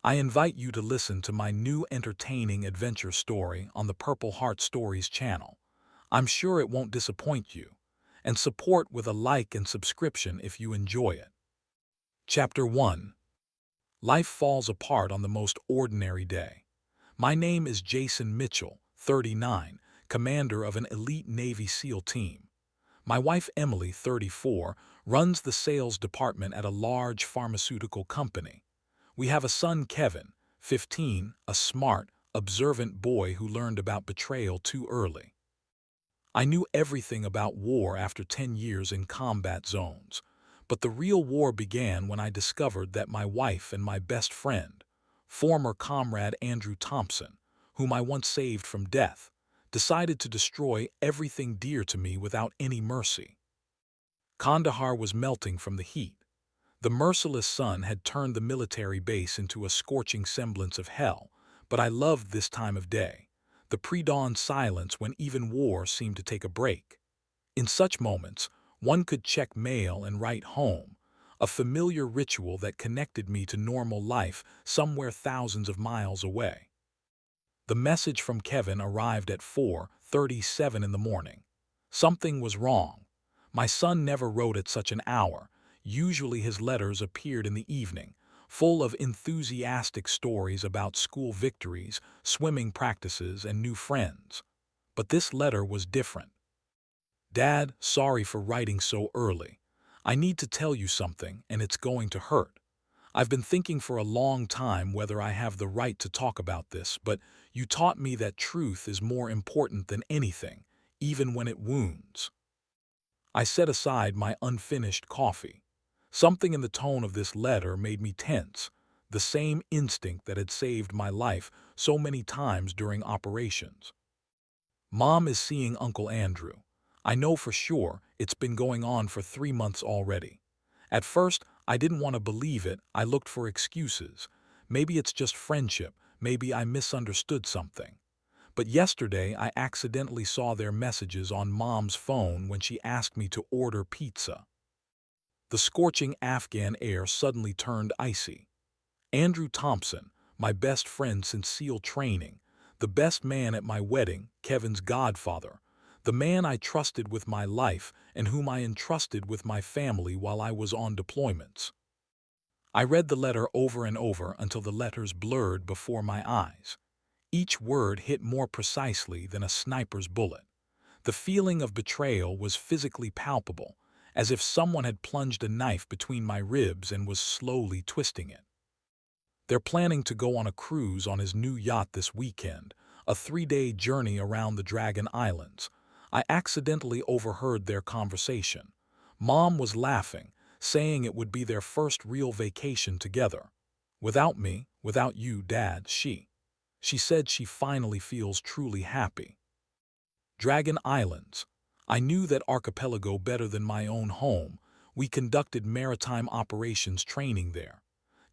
I invite you to listen to my new entertaining adventure story on the Purple Heart Stories channel. I'm sure it won't disappoint you, and support with a like and subscription if you enjoy it. Chapter 1. Life falls apart on the most ordinary day. My name is Jason Mitchell, 39, commander of an elite Navy SEAL team. My wife Emily, 34, runs the sales department at a large pharmaceutical company. We have a son, Kevin, 15, a smart, observant boy who learned about betrayal too early. I knew everything about war after 10 years in combat zones, but the real war began when I discovered that my wife and my best friend, former comrade Andrew Thompson, whom I once saved from death, decided to destroy everything dear to me without any mercy. Kandahar was melting from the heat. The merciless sun had turned the military base into a scorching semblance of hell, but I loved this time of day, the pre-dawn silence when even war seemed to take a break. In such moments, one could check mail and write home, a familiar ritual that connected me to normal life somewhere thousands of miles away. The message from Kevin arrived at 4:37 in the morning. Something was wrong. My son never wrote at such an hour. Usually his letters appeared in the evening, full of enthusiastic stories about school victories, swimming practices, and new friends. But this letter was different. Dad, sorry for writing so early. I need to tell you something, and it's going to hurt. I've been thinking for a long time whether I have the right to talk about this, but you taught me that truth is more important than anything, even when it wounds. I set aside my unfinished coffee. Something in the tone of this letter made me tense, the same instinct that had saved my life so many times during operations. Mom is seeing Uncle Andrew. I know for sure it's been going on for 3 months already. At first, I didn't want to believe it. I looked for excuses. Maybe it's just friendship. Maybe I misunderstood something. But yesterday, I accidentally saw their messages on Mom's phone when she asked me to order pizza. The scorching Afghan air suddenly turned icy. Andrew Thompson, my best friend since SEAL training, the best man at my wedding, Kevin's godfather, the man I trusted with my life and whom I entrusted with my family while I was on deployments. I read the letter over and over until the letters blurred before my eyes. Each word hit more precisely than a sniper's bullet. The feeling of betrayal was physically palpable, as if someone had plunged a knife between my ribs and was slowly twisting it. They're planning to go on a cruise on his new yacht this weekend, a 3-day journey around the Dragon Islands. I accidentally overheard their conversation. Mom was laughing, saying it would be their first real vacation together. Without me, without you, Dad, she said she finally feels truly happy. Dragon Islands. I knew that archipelago better than my own home. We conducted maritime operations training there.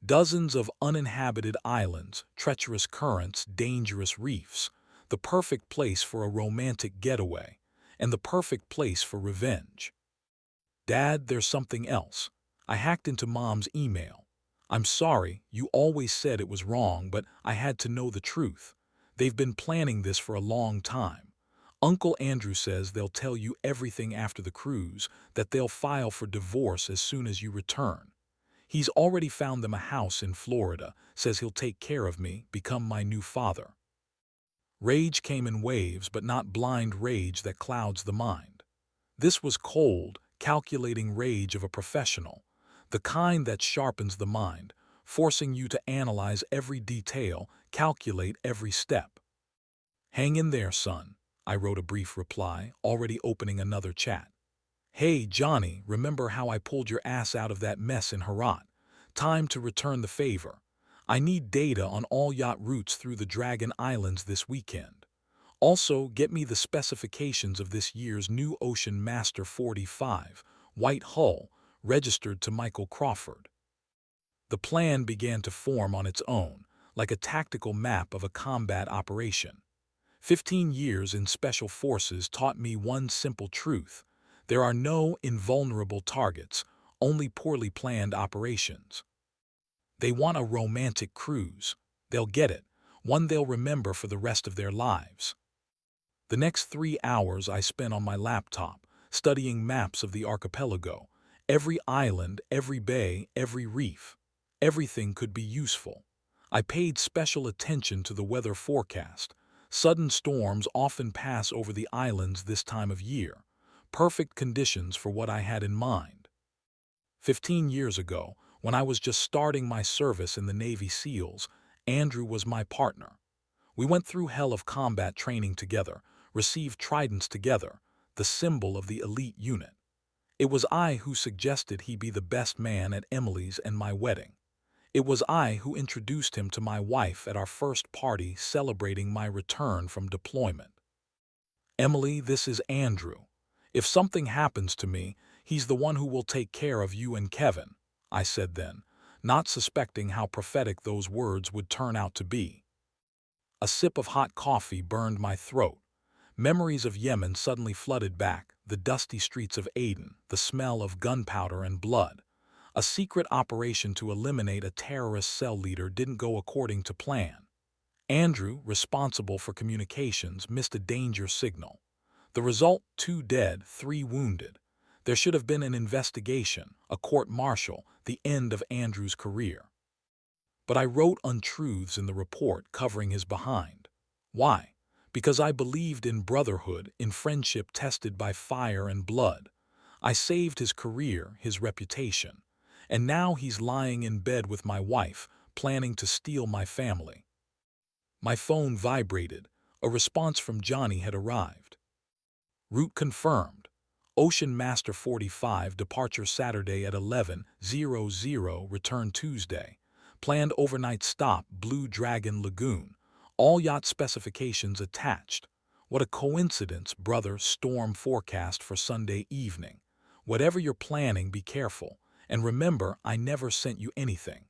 Dozens of uninhabited islands, treacherous currents, dangerous reefs. The perfect place for a romantic getaway, and the perfect place for revenge. Dad, there's something else. I hacked into Mom's email. I'm sorry, you always said it was wrong, but I had to know the truth. They've been planning this for a long time. Uncle Andrew says they'll tell you everything after the cruise, that they'll file for divorce as soon as you return. He's already found them a house in Florida, says he'll take care of me, become my new father. Rage came in waves, but not blind rage that clouds the mind. This was cold, calculating rage of a professional, the kind that sharpens the mind, forcing you to analyze every detail, calculate every step. Hang in there, son, I wrote a brief reply, already opening another chat. Hey, Johnny, remember how I pulled your ass out of that mess in Herat? Time to return the favor. I need data on all yacht routes through the Dragon Islands this weekend. Also, get me the specifications of this year's new Ocean Master 45, white hull, registered to Michael Crawford. The plan began to form on its own, like a tactical map of a combat operation. 15 years in Special Forces taught me one simple truth. There are no invulnerable targets, only poorly planned operations. They want a romantic cruise. They'll get it, one they'll remember for the rest of their lives. The next 3 hours I spent on my laptop, studying maps of the archipelago, every island, every bay, every reef. Everything could be useful. I paid special attention to the weather forecast. Sudden storms often pass over the islands this time of year. Perfect conditions for what I had in mind. 15 years ago, when I was just starting my service in the Navy SEALs, Andrew was my partner. We went through hell of combat training together, received tridents together, the symbol of the elite unit. It was I who suggested he be the best man at Emily's and my wedding. It was I who introduced him to my wife at our first party celebrating my return from deployment. Emily, this is Andrew. If something happens to me, he's the one who will take care of you and Kevin, I said then, not suspecting how prophetic those words would turn out to be. A sip of hot coffee burned my throat. Memories of Yemen suddenly flooded back, the dusty streets of Aden, the smell of gunpowder and blood. A secret operation to eliminate a terrorist cell leader didn't go according to plan. Andrew, responsible for communications, missed a danger signal. The result, 2 dead, 3 wounded. There should have been an investigation, a court-martial, the end of Andrew's career. But I wrote untruths in the report covering his behind. Why? Because I believed in brotherhood, in friendship tested by fire and blood. I saved his career, his reputation. And now he's lying in bed with my wife, planning to steal my family. My phone vibrated. A response from Johnny had arrived. Route confirmed. Ocean Master 45, departure Saturday at 11:00, return Tuesday. Planned overnight stop, Blue Dragon Lagoon. All yacht specifications attached. What a coincidence, brother. Storm forecast for Sunday evening. Whatever you're planning, be careful. And remember, I never sent you anything.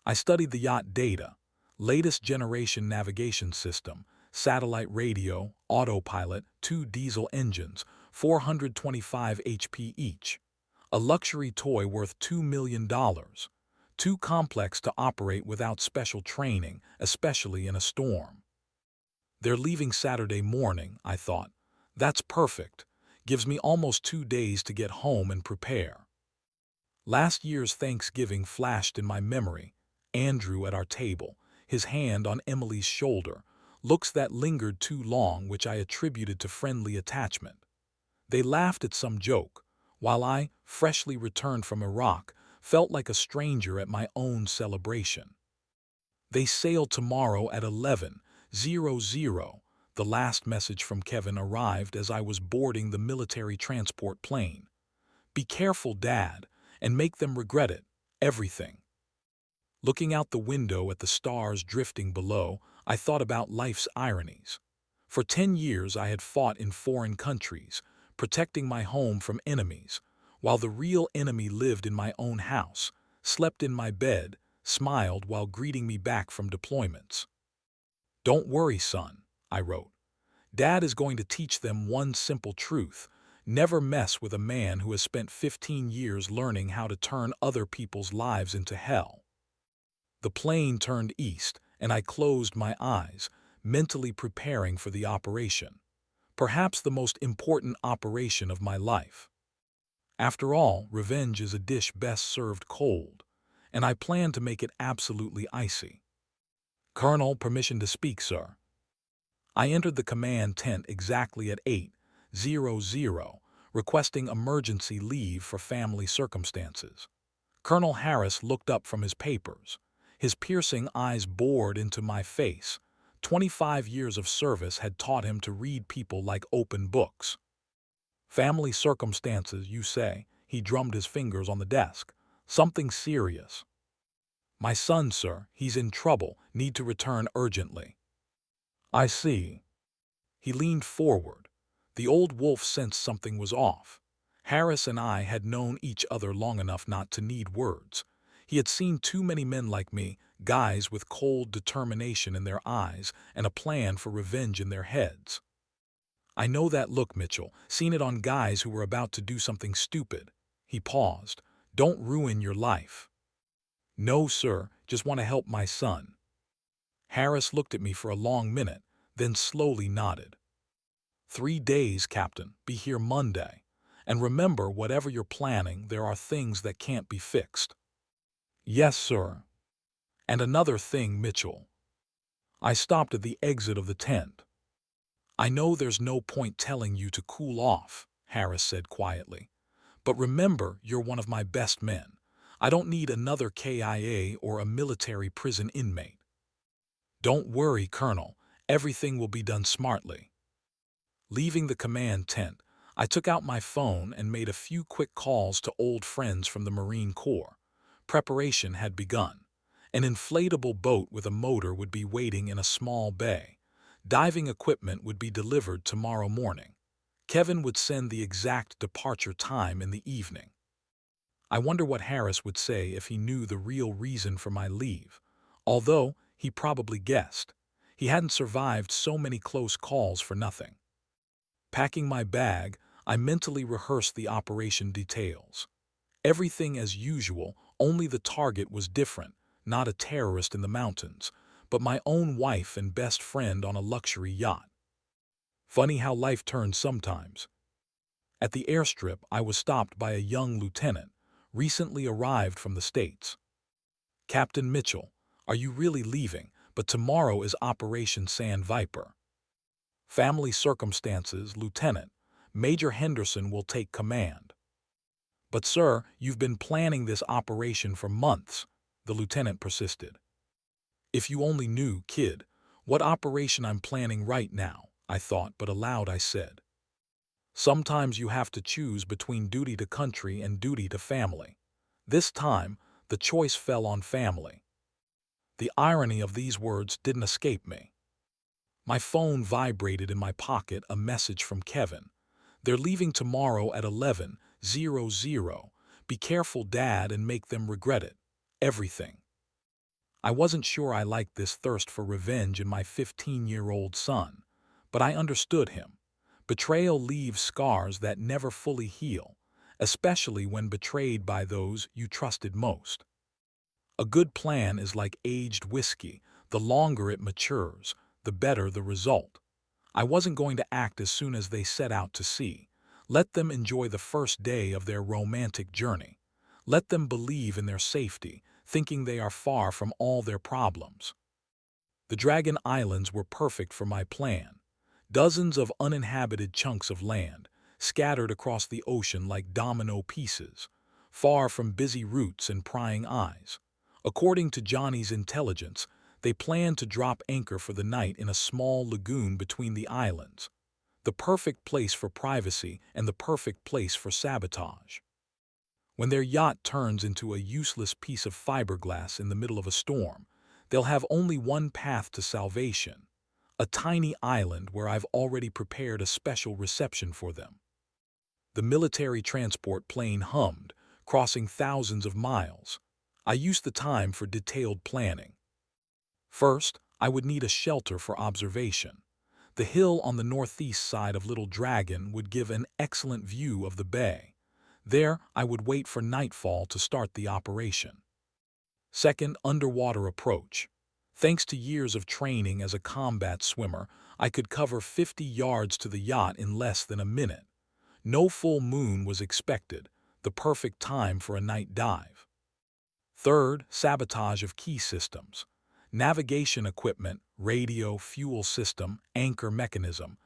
I studied the yacht data. Latest generation navigation system, satellite radio, autopilot, 2 diesel engines, 425 HP each. A luxury toy worth $2 million. Too complex to operate without special training, especially in a storm. They're leaving Saturday morning, I thought. That's perfect. Gives me almost 2 days to get home and prepare. Last year's Thanksgiving flashed in my memory. Andrew at our table, his hand on Emily's shoulder, looks that lingered too long, which I attributed to friendly attachment. They laughed at some joke, while I, freshly returned from Iraq, felt like a stranger at my own celebration. They sail tomorrow at 11:00. The last message from Kevin arrived as I was boarding the military transport plane. Be careful, Dad, and make them regret it, everything. Looking out the window at the stars drifting below, I thought about life's ironies. For 10 years I had fought in foreign countries, protecting my home from enemies, while the real enemy lived in my own house, slept in my bed, smiled while greeting me back from deployments. Don't worry, son, I wrote. Dad is going to teach them one simple truth. Never mess with a man who has spent 15 years learning how to turn other people's lives into hell. The plane turned east, and I closed my eyes, mentally preparing for the operation. Perhaps the most important operation of my life. After all, revenge is a dish best served cold, and I plan to make it absolutely icy. Colonel, permission to speak, sir. I entered the command tent exactly at 8:00, requesting emergency leave for family circumstances. Colonel Harris looked up from his papers. His piercing eyes bored into my face. 25 years of service had taught him to read people like open books. Family circumstances, you say? He drummed his fingers on the desk. Something serious. My son, sir, he's in trouble, need to return urgently. I see. He leaned forward. The old wolf sensed something was off. Harris and I had known each other long enough not to need words. He had seen too many men like me, guys with cold determination in their eyes and a plan for revenge in their heads. I know that look, Mitchell, seen it on guys who were about to do something stupid. He paused. Don't ruin your life. No, sir, just want to help my son. Harris looked at me for a long minute, then slowly nodded. 3 days, Captain. Be here Monday. And remember, whatever you're planning, there are things that can't be fixed. Yes, sir. And another thing, Mitchell. I stopped at the exit of the tent. I know there's no point telling you to cool off, Harris said quietly. But remember, you're one of my best men. I don't need another KIA or a military prison inmate. Don't worry, Colonel. Everything will be done smartly. Leaving the command tent, I took out my phone and made a few quick calls to old friends from the Marine Corps. Preparation had begun. An inflatable boat with a motor would be waiting in a small bay. Diving equipment would be delivered tomorrow morning. Kevin would send the exact departure time in the evening. I wonder what Harris would say if he knew the real reason for my leave. Although he probably guessed. He hadn't survived so many close calls for nothing. Packing my bag, I mentally rehearsed the operation details. Everything as usual, only the target was different, not a terrorist in the mountains, but my own wife and best friend on a luxury yacht. Funny how life turns sometimes. At the airstrip, I was stopped by a young lieutenant, recently arrived from the States. Captain Mitchell, are you really leaving? But tomorrow is Operation Sand Viper. Family circumstances, Lieutenant. Major Henderson will take command. But sir, you've been planning this operation for months, the lieutenant persisted. If you only knew, kid, what operation I'm planning right now, I thought, but aloud I said. Sometimes you have to choose between duty to country and duty to family. This time, the choice fell on family. The irony of these words didn't escape me. My phone vibrated in my pocket, a message from Kevin. They're leaving tomorrow at 11:00. Be careful, Dad, and make them regret it. Everything. I wasn't sure I liked this thirst for revenge in my 15-year-old son, but I understood him. Betrayal leaves scars that never fully heal, especially when betrayed by those you trusted most. A good plan is like aged whiskey. The longer it matures, the better the result. I wasn't going to act as soon as they set out to sea. Let them enjoy the first day of their romantic journey. Let them believe in their safety, thinking they are far from all their problems. The Dragon Islands were perfect for my plan. Dozens of uninhabited chunks of land, scattered across the ocean like domino pieces, far from busy routes and prying eyes. According to Johnny's intelligence, they planned to drop anchor for the night in a small lagoon between the islands. The perfect place for privacy and the perfect place for sabotage. When their yacht turns into a useless piece of fiberglass in the middle of a storm, they'll have only one path to salvation, a tiny island where I've already prepared a special reception for them. The military transport plane hummed, crossing thousands of miles. I used the time for detailed planning. First, I would need a shelter for observation. The hill on the northeast side of Little Dragon would give an excellent view of the bay. There, I would wait for nightfall to start the operation. Second, underwater approach. Thanks to years of training as a combat swimmer, I could cover 50 yards to the yacht in less than a minute. No full moon was expected, the perfect time for a night dive. Third, sabotage of key systems. Navigation equipment, radio, fuel system, anchor mechanism.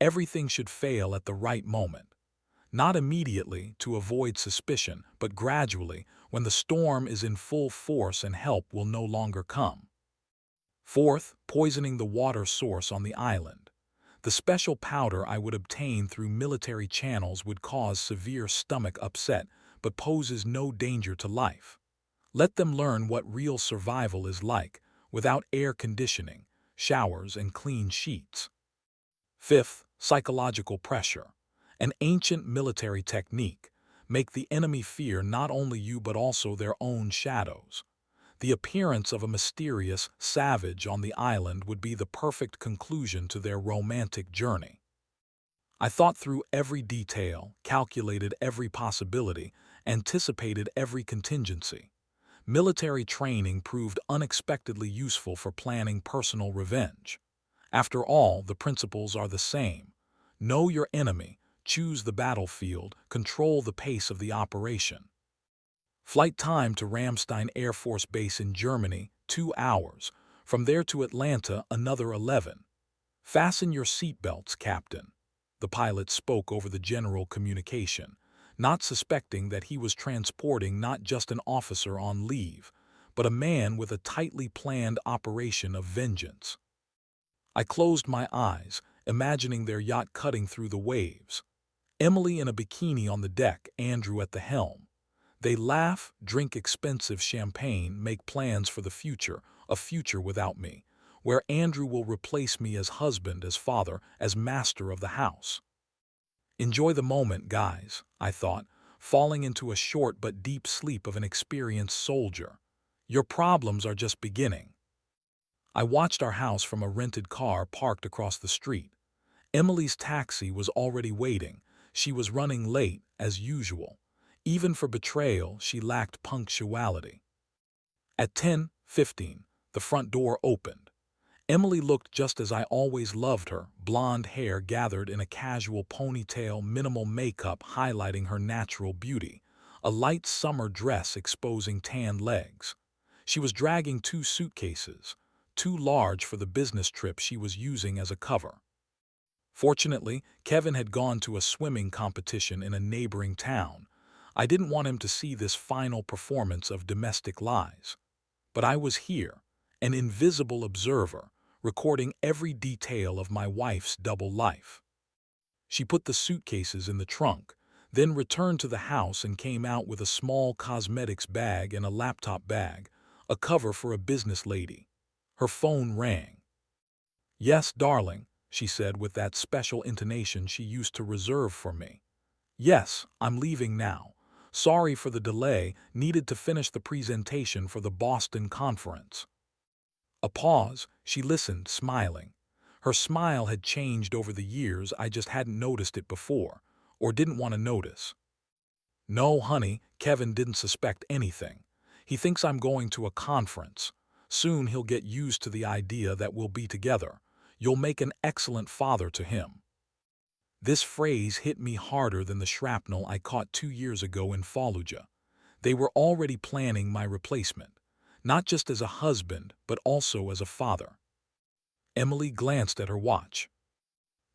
Everything should fail at the right moment. Not immediately, to avoid suspicion, but gradually, when the storm is in full force and help will no longer come. Fourth, poisoning the water source on the island. The special powder I would obtain through military channels would cause severe stomach upset, but poses no danger to life. Let them learn what real survival is like, without air conditioning, showers, and clean sheets. Fifth, psychological pressure. An ancient military technique. Make the enemy fear not only you but also their own shadows. The appearance of a mysterious savage on the island would be the perfect conclusion to their romantic journey. I thought through every detail, calculated every possibility, anticipated every contingency. Military training proved unexpectedly useful for planning personal revenge. After all, the principles are the same. Know your enemy, choose the battlefield, control the pace of the operation. Flight time to Ramstein Air Force Base in Germany, 2 hours. From there to Atlanta, another 11. Fasten your seatbelts, Captain. The pilot spoke over the general communication, not suspecting that he was transporting not just an officer on leave, but a man with a tightly planned operation of vengeance. I closed my eyes, imagining their yacht cutting through the waves. Emily in a bikini on the deck, Andrew at the helm. They laugh, drink expensive champagne, make plans for the future, a future without me, where Andrew will replace me as husband, as father, as master of the house. Enjoy the moment, guys, I thought, falling into a short but deep sleep of an experienced soldier. Your problems are just beginning. I watched our house from a rented car parked across the street. Emily's taxi was already waiting. She was running late, as usual. Even for betrayal, she lacked punctuality. At 10:15, the front door opened. Emily looked just as I always loved her, blonde hair gathered in a casual ponytail, minimal makeup highlighting her natural beauty, a light summer dress exposing tanned legs. She was dragging 2 suitcases, too large for the business trip she was using as a cover. Fortunately, Kevin had gone to a swimming competition in a neighboring town. I didn't want him to see this final performance of domestic lies. But I was here, an invisible observer, recording every detail of my wife's double life. She put the suitcases in the trunk, then returned to the house and came out with a small cosmetics bag and a laptop bag, a cover for a business lady. Her phone rang. "Yes, darling," she said with that special intonation she used to reserve for me. "Yes, I'm leaving now. Sorry for the delay, needed to finish the presentation for the Boston conference." A pause. She listened, smiling. Her smile had changed over the years, I just hadn't noticed it before, or didn't want to notice. "No, honey," Kevin didn't suspect anything. "He thinks I'm going to a conference. Soon he'll get used to the idea that we'll be together. You'll make an excellent father to him." This phrase hit me harder than the shrapnel I caught 2 years ago in Fallujah. They were already planning my replacement, not just as a husband, but also as a father. Emily glanced at her watch.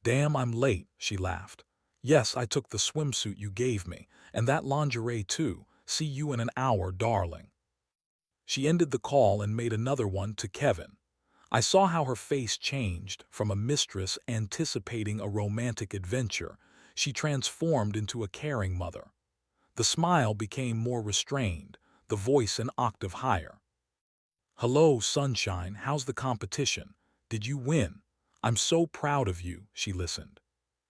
"Damn, I'm late," she laughed. "Yes, I took the swimsuit you gave me, and that lingerie too. See you in an hour, darling." She ended the call and made another one to Kevin. I saw how her face changed. From a mistress anticipating a romantic adventure, she transformed into a caring mother. The smile became more restrained, the voice an octave higher. "Hello, sunshine, how's the competition? Did you win? I'm so proud of you," she listened.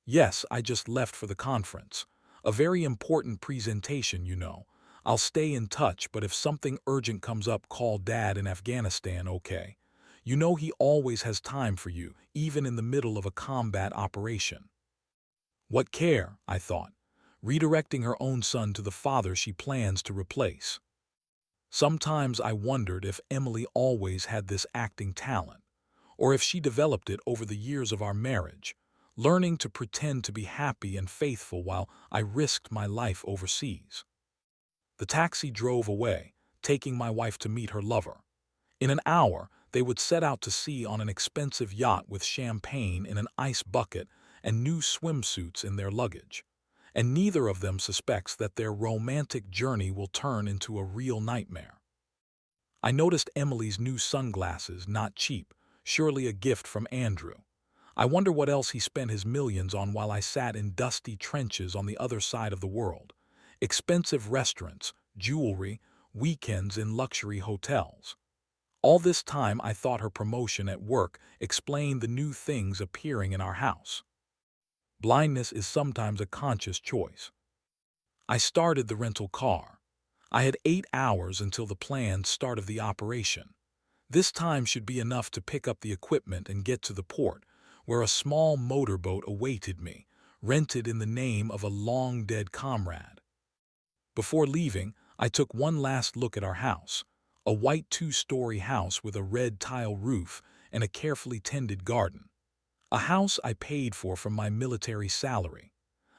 "Yes, I just left for the conference. A very important presentation, you know. I'll stay in touch, but if something urgent comes up, call Dad in Afghanistan, okay? You know he always has time for you, even in the middle of a combat operation." What care, I thought, redirecting her own son to the father she plans to replace. Sometimes I wondered if Emily always had this acting talent, or if she developed it over the years of our marriage, learning to pretend to be happy and faithful while I risked my life overseas. The taxi drove away, taking my wife to meet her lover. In an hour, they would set out to sea on an expensive yacht with champagne in an ice bucket and new swimsuits in their luggage. And neither of them suspects that their romantic journey will turn into a real nightmare. I noticed Emily's new sunglasses, not cheap, surely a gift from Andrew. I wonder what else he spent his millions on while I sat in dusty trenches on the other side of the world. Expensive restaurants, jewelry, weekends in luxury hotels. All this time I thought her promotion at work explained the new things appearing in our house. Blindness is sometimes a conscious choice. I started the rental car. I had 8 hours until the planned start of the operation. This time should be enough to pick up the equipment and get to the port, where a small motorboat awaited me, rented in the name of a long-dead comrade. Before leaving, I took one last look at our house. a white two-story house with a red tile roof and a carefully tended garden. A house I paid for from my military salary.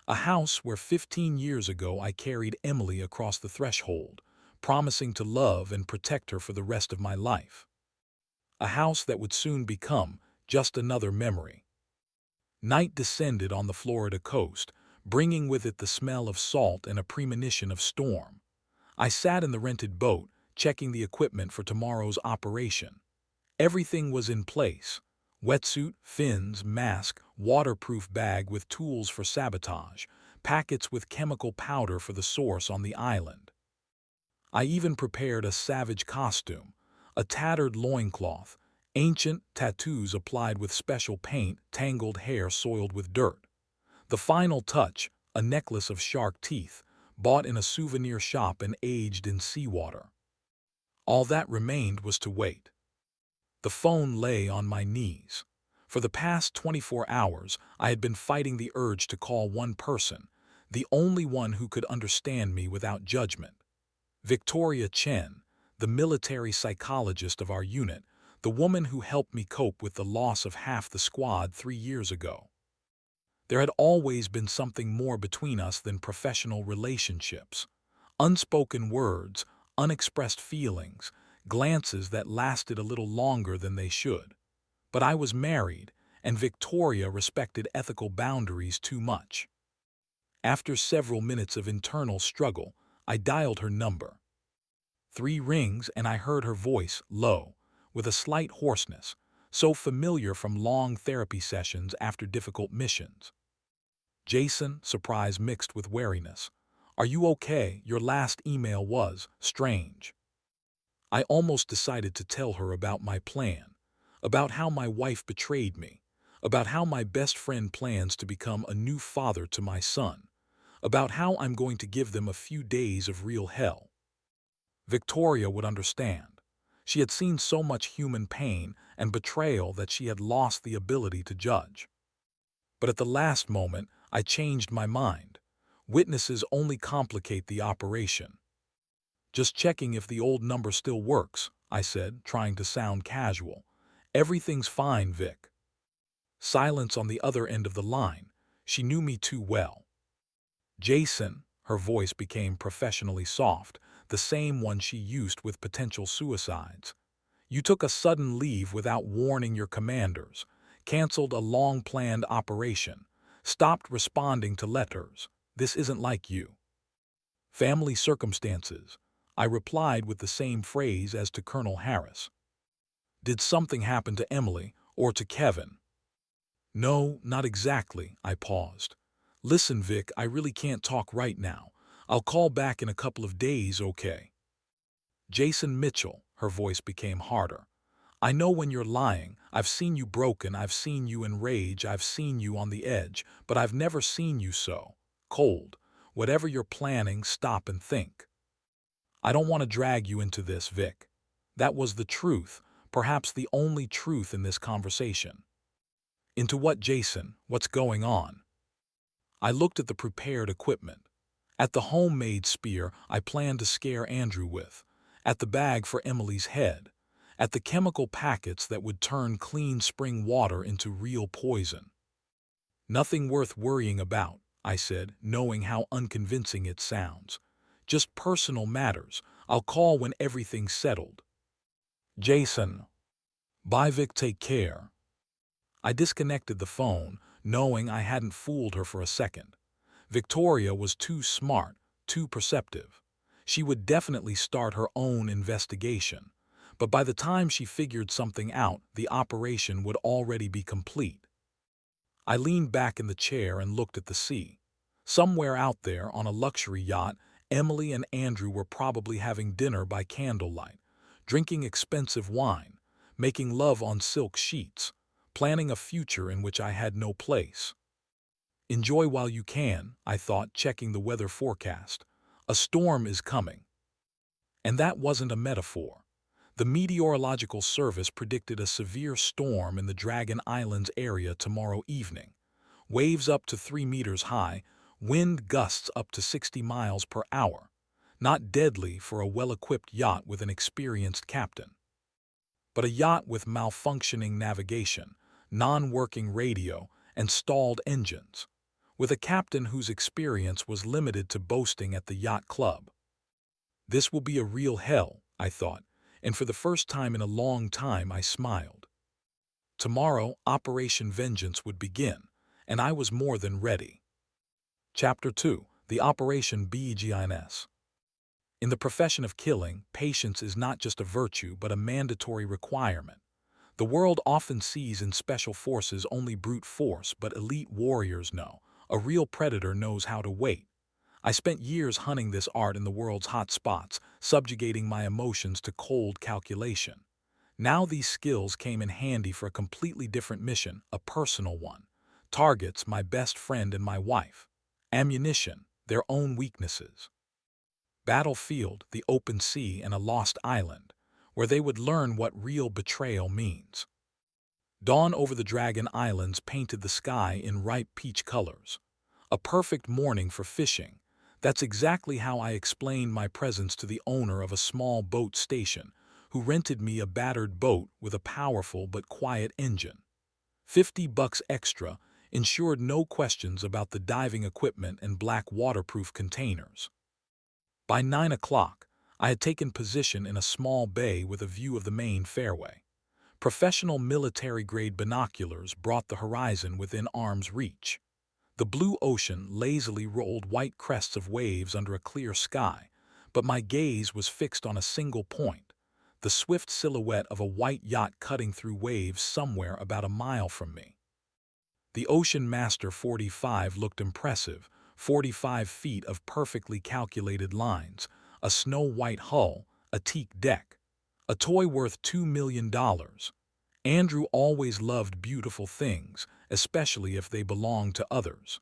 A house where 15 years ago I carried Emily across the threshold, promising to love and protect her for the rest of my life. A house that would soon become just another memory. Night descended on the Florida coast, bringing with it the smell of salt and a premonition of storm. I sat in the rented boat, checking the equipment for tomorrow's operation. Everything was in place. Wetsuit, fins, mask, waterproof bag with tools for sabotage, packets with chemical powder for the source on the island. I even prepared a savage costume, a tattered loincloth, ancient tattoos applied with special paint, tangled hair soiled with dirt. The final touch, a necklace of shark teeth, bought in a souvenir shop and aged in seawater. All that remained was to wait. The phone lay on my knees. For the past 24 hours, I had been fighting the urge to call one person, the only one who could understand me without judgment. Victoria Chen, the military psychologist of our unit, the woman who helped me cope with the loss of half the squad 3 years ago. There had always been something more between us than professional relationships. Unspoken words, unexpressed feelings, glances that lasted a little longer than they should. But I was married, and Victoria respected ethical boundaries too much. After several minutes of internal struggle, I dialed her number. 3 rings and I heard her voice, low, with a slight hoarseness, so familiar from long therapy sessions after difficult missions. Jason, surprise mixed with wariness. Are you okay? Your last email was strange. I almost decided to tell her about my plan, about how my wife betrayed me, about how my best friend plans to become a new father to my son, about how I'm going to give them a few days of real hell. Victoria would understand. She had seen so much human pain and betrayal that she had lost the ability to judge. But at the last moment, I changed my mind. Witnesses only complicate the operation. Just checking if the old number still works, I said, trying to sound casual. Everything's fine, Vic. Silence on the other end of the line. She knew me too well. Jason, her voice became professionally soft, the same one she used with potential suicides. You took a sudden leave without warning your commanders, canceled a long-planned operation, stopped responding to letters. This isn't like you. Family circumstances. I replied with the same phrase as to Colonel Harris. Did something happen to Emily or to Kevin? No, not exactly, I paused. Listen, Vic, I really can't talk right now. I'll call back in a couple of days, okay? Jason Mitchell, her voice became harder. I know when you're lying. I've seen you broken, I've seen you in rage, I've seen you on the edge, but I've never seen you so cold. Whatever you're planning, stop and think. I don't want to drag you into this, Vic. That was the truth, perhaps the only truth in this conversation. Into what, Jason? What's going on? I looked at the prepared equipment. At the homemade spear I planned to scare Andrew with. At the bag for Emily's head. At the chemical packets that would turn clean spring water into real poison. Nothing worth worrying about, I said, knowing how unconvincing it sounds. Just personal matters. I'll call when everything's settled. Jason. Bye, Vic, take care. I disconnected the phone, knowing I hadn't fooled her for a second. Victoria was too smart, too perceptive. She would definitely start her own investigation. But by the time she figured something out, the operation would already be complete. I leaned back in the chair and looked at the sea. Somewhere out there on a luxury yacht, Emily and Andrew were probably having dinner by candlelight, drinking expensive wine, making love on silk sheets, planning a future in which I had no place. Enjoy while you can, I thought, checking the weather forecast. A storm is coming. And that wasn't a metaphor. The Meteorological Service predicted a severe storm in the Dragon Islands area tomorrow evening. Waves up to 3 meters high, wind gusts up to 60 miles per hour. not deadly for a well-equipped yacht with an experienced captain, but a yacht with malfunctioning navigation, non-working radio, and stalled engines, with a captain whose experience was limited to boasting at the yacht club. This will be a real hell, I thought, and for the first time in a long time I smiled. Tomorrow, Operation Vengeance would begin, and I was more than ready. Chapter 2. The Operation Begins. In the profession of killing, patience is not just a virtue but a mandatory requirement. The world often sees in special forces only brute force, but elite warriors know. A real predator knows how to wait. I spent years hunting this art in the world's hot spots, subjugating my emotions to cold calculation. Now these skills came in handy for a completely different mission, a personal one. Targets, my best friend and my wife. Ammunition, their own weaknesses. Battlefield, the open sea and a lost island, where they would learn what real betrayal means. Dawn over the Dragon Islands painted the sky in ripe peach colors. A perfect morning for fishing. That's exactly how I explained my presence to the owner of a small boat station, who rented me a battered boat with a powerful but quiet engine. $50 extra ensured no questions about the diving equipment and black waterproof containers. By 9 o'clock, I had taken position in a small bay with a view of the main fairway. Professional military-grade binoculars brought the horizon within arm's reach. The blue ocean lazily rolled white crests of waves under a clear sky, but my gaze was fixed on a single point, the swift silhouette of a white yacht cutting through waves somewhere about a mile from me. The Ocean Master 45 looked impressive, 45 feet of perfectly calculated lines, a snow-white hull, a teak deck, a toy worth $2 million. Andrew always loved beautiful things, especially if they belonged to others.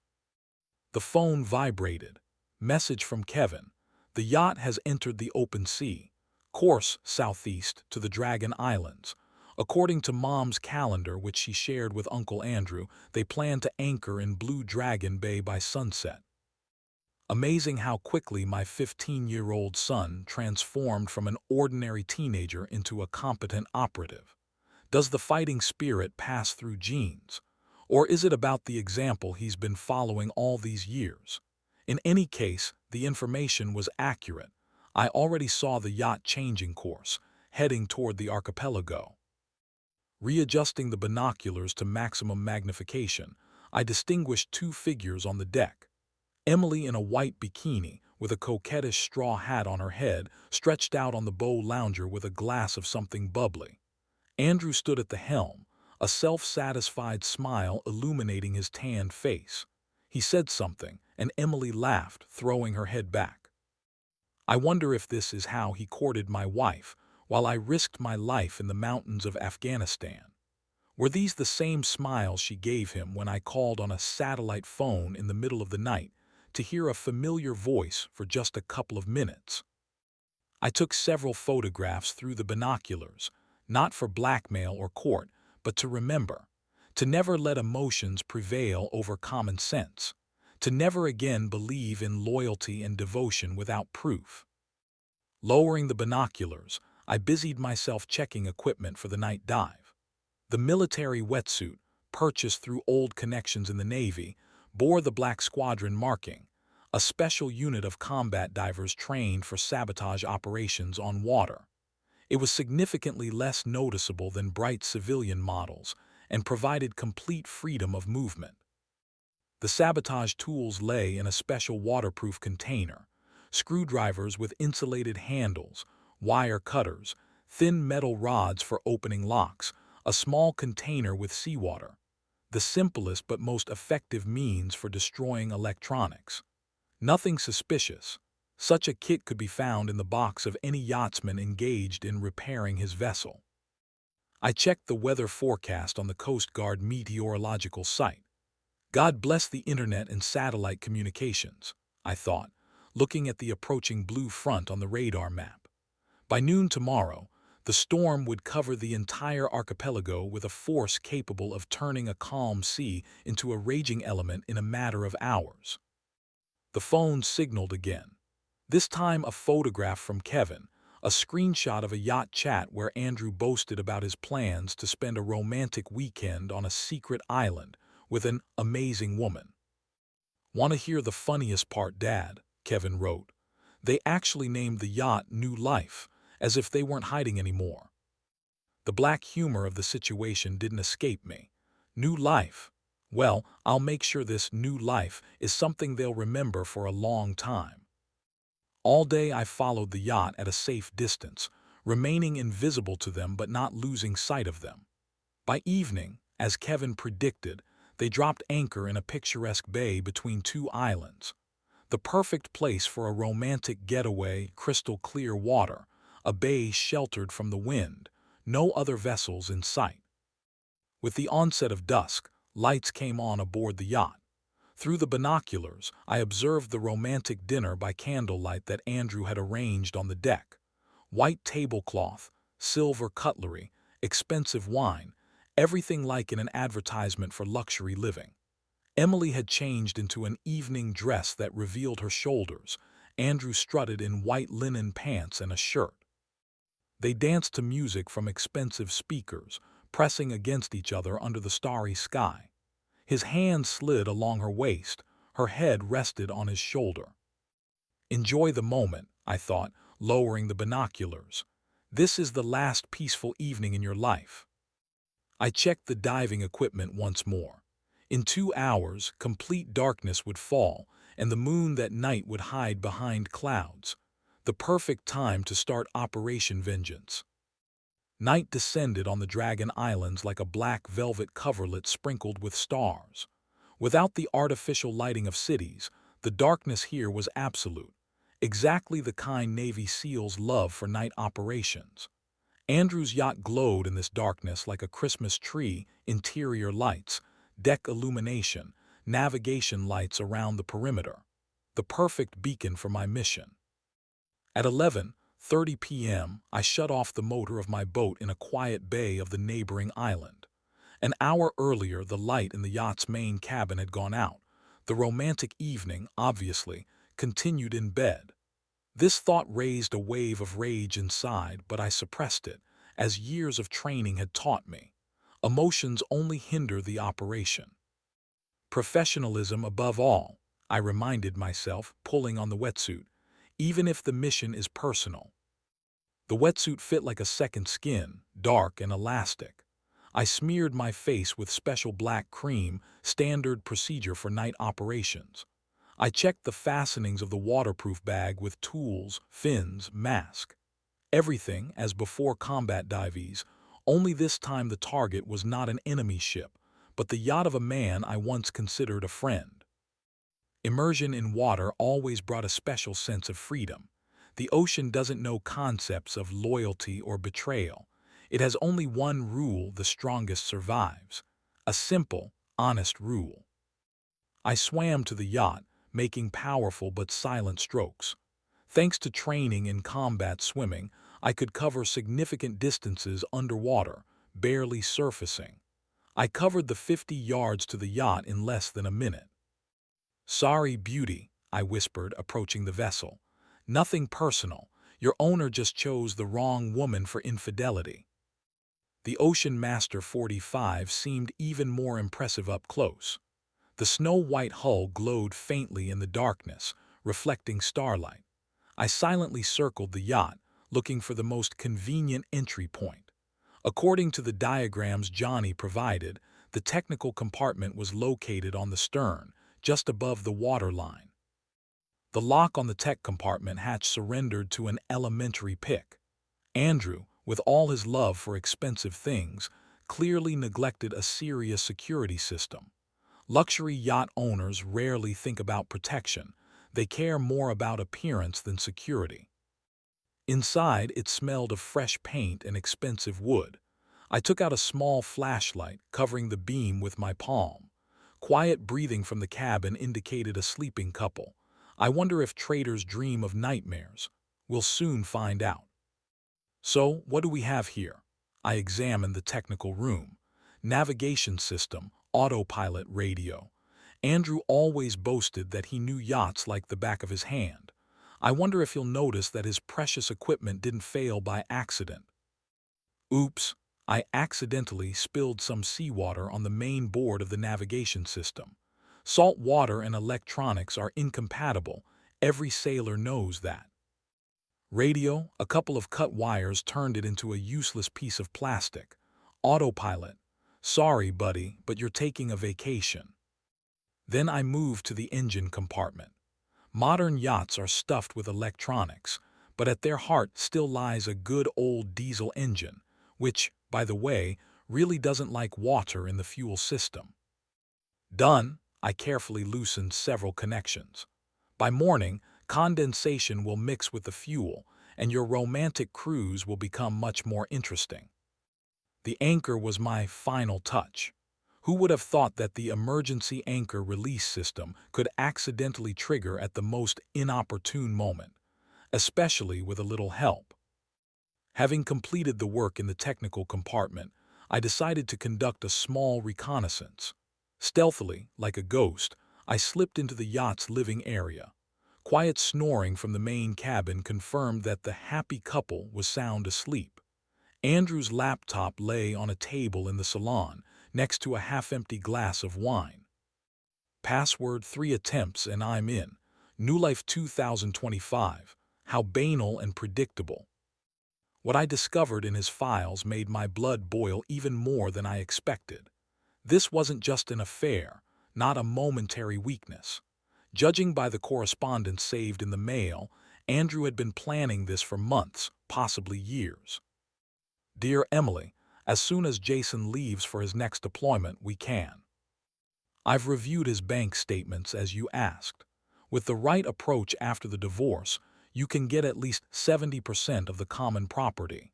The phone vibrated. Message from Kevin. The yacht has entered the open sea. Course southeast to the Dragon Islands. According to Mom's calendar, which she shared with Uncle Andrew, they plan to anchor in Blue Dragon Bay by sunset. Amazing how quickly my 15-year-old son transformed from an ordinary teenager into a competent operative. Does the fighting spirit pass through genes? Or is it about the example he's been following all these years? In any case, the information was accurate. I already saw the yacht changing course, heading toward the archipelago. Readjusting the binoculars to maximum magnification, I distinguished two figures on the deck. Emily in a white bikini, with a coquettish straw hat on her head, stretched out on the bow lounger with a glass of something bubbly. Andrew stood at the helm, a self-satisfied smile illuminating his tanned face. He said something, and Emily laughed, throwing her head back. I wonder if this is how he courted my wife, while I risked my life in the mountains of Afghanistan. Were these the same smiles she gave him when I called on a satellite phone in the middle of the night to hear a familiar voice for just a couple of minutes? I took several photographs through the binoculars, not for blackmail or court, but to remember, to never let emotions prevail over common sense, to never again believe in loyalty and devotion without proof. Lowering the binoculars, I busied myself checking equipment for the night dive. The military wetsuit, purchased through old connections in the Navy, bore the Black Squadron marking, a special unit of combat divers trained for sabotage operations on water. It was significantly less noticeable than bright civilian models and provided complete freedom of movement. The sabotage tools lay in a special waterproof container, screwdrivers with insulated handles, wire cutters, thin metal rods for opening locks, a small container with seawater, the simplest but most effective means for destroying electronics. Nothing suspicious. Such a kit could be found in the box of any yachtsman engaged in repairing his vessel. I checked the weather forecast on the Coast Guard meteorological site. God bless the internet and satellite communications, I thought, looking at the approaching blue front on the radar map. By noon tomorrow, the storm would cover the entire archipelago with a force capable of turning a calm sea into a raging element in a matter of hours. The phone signaled again. This time a photograph from Kevin, a screenshot of a yacht chat where Andrew boasted about his plans to spend a romantic weekend on a secret island with an amazing woman. "Want to hear the funniest part, Dad?" Kevin wrote. "They actually named the yacht New Life, as if they weren't hiding anymore." The black humor of the situation didn't escape me. New life. Well, I'll make sure this new life is something they'll remember for a long time. All day I followed the yacht at a safe distance, remaining invisible to them but not losing sight of them. By evening, as Kevin predicted, they dropped anchor in a picturesque bay between two islands. The perfect place for a romantic getaway, crystal clear water, a bay sheltered from the wind, no other vessels in sight. With the onset of dusk, lights came on aboard the yacht. Through the binoculars, I observed the romantic dinner by candlelight that Andrew had arranged on the deck. White tablecloth, silver cutlery, expensive wine, everything like in an advertisement for luxury living. Emily had changed into an evening dress that revealed her shoulders. Andrew strutted in white linen pants and a shirt. They danced to music from expensive speakers, pressing against each other under the starry sky. His hand slid along her waist, her head rested on his shoulder. "Enjoy the moment," I thought, lowering the binoculars. "This is the last peaceful evening in your life." I checked the diving equipment once more. In 2 hours, complete darkness would fall, and the moon that night would hide behind clouds. The perfect time to start Operation Vengeance. Night descended on the Dragon Islands like a black velvet coverlet sprinkled with stars. Without the artificial lighting of cities, the darkness here was absolute, exactly the kind Navy SEALs love for night operations. Andrew's yacht glowed in this darkness like a Christmas tree, interior lights, deck illumination, navigation lights around the perimeter. The perfect beacon for my mission. At 11:30 p.m., I shut off the motor of my boat in a quiet bay of the neighboring island. An hour earlier, the light in the yacht's main cabin had gone out. The romantic evening, obviously, continued in bed. This thought raised a wave of rage inside, but I suppressed it, as years of training had taught me. Emotions only hinder the operation. Professionalism above all, I reminded myself, pulling on the wetsuit, even if the mission is personal. The wetsuit fit like a second skin, dark and elastic. I smeared my face with special black cream, standard procedure for night operations. I checked the fastenings of the waterproof bag with tools, fins, mask. Everything as before combat dives, only this time the target was not an enemy ship, but the yacht of a man I once considered a friend. Immersion in water always brought a special sense of freedom. The ocean doesn't know concepts of loyalty or betrayal. It has only one rule: the strongest survives. A simple, honest rule. I swam to the yacht, making powerful but silent strokes. Thanks to training in combat swimming, I could cover significant distances underwater, barely surfacing. I covered the 50 yards to the yacht in less than a minute. "Sorry, beauty," I whispered, approaching the vessel. "Nothing personal. Your owner just chose the wrong woman for infidelity." The Ocean Master 45 seemed even more impressive up close. The snow-white hull glowed faintly in the darkness, reflecting starlight. I silently circled the yacht, looking for the most convenient entry point. According to the diagrams Johnny provided, the technical compartment was located on the stern, just above the waterline. The lock on the tech compartment hatch surrendered to an elementary pick. Andrew, with all his love for expensive things, clearly neglected a serious security system. Luxury yacht owners rarely think about protection. They care more about appearance than security. Inside, it smelled of fresh paint and expensive wood. I took out a small flashlight, covering the beam with my palm. Quiet breathing from the cabin indicated a sleeping couple. I wonder if traders dream of nightmares. We'll soon find out. "So, what do we have here?" I examined the technical room. Navigation system, autopilot radio. Andrew always boasted that he knew yachts like the back of his hand. I wonder if he'll notice that his precious equipment didn't fail by accident. Oops, I accidentally spilled some seawater on the main board of the navigation system. Salt water and electronics are incompatible. Every sailor knows that. Radio, a couple of cut wires turned it into a useless piece of plastic. Autopilot. Sorry, buddy, but you're taking a vacation. Then I moved to the engine compartment. Modern yachts are stuffed with electronics, but at their heart still lies a good old diesel engine, which, by the way, really doesn't like water in the fuel system. Done, I carefully loosened several connections. By morning, condensation will mix with the fuel, and your romantic cruise will become much more interesting. The anchor was my final touch. Who would have thought that the emergency anchor release system could accidentally trigger at the most inopportune moment, especially with a little help? Having completed the work in the technical compartment, I decided to conduct a small reconnaissance. Stealthily, like a ghost, I slipped into the yacht's living area. Quiet snoring from the main cabin confirmed that the happy couple was sound asleep. Andrew's laptop lay on a table in the salon, next to a half-empty glass of wine. Password 3 attempts and I'm in. New Life 2025. How banal and predictable. What I discovered in his files made my blood boil even more than I expected. This wasn't just an affair, not a momentary weakness. Judging by the correspondence saved in the mail, Andrew had been planning this for months, possibly years. Dear Emily, as soon as Jason leaves for his next deployment, we can. I've reviewed his bank statements as you asked. With the right approach after the divorce, you can get at least 70% of the common property.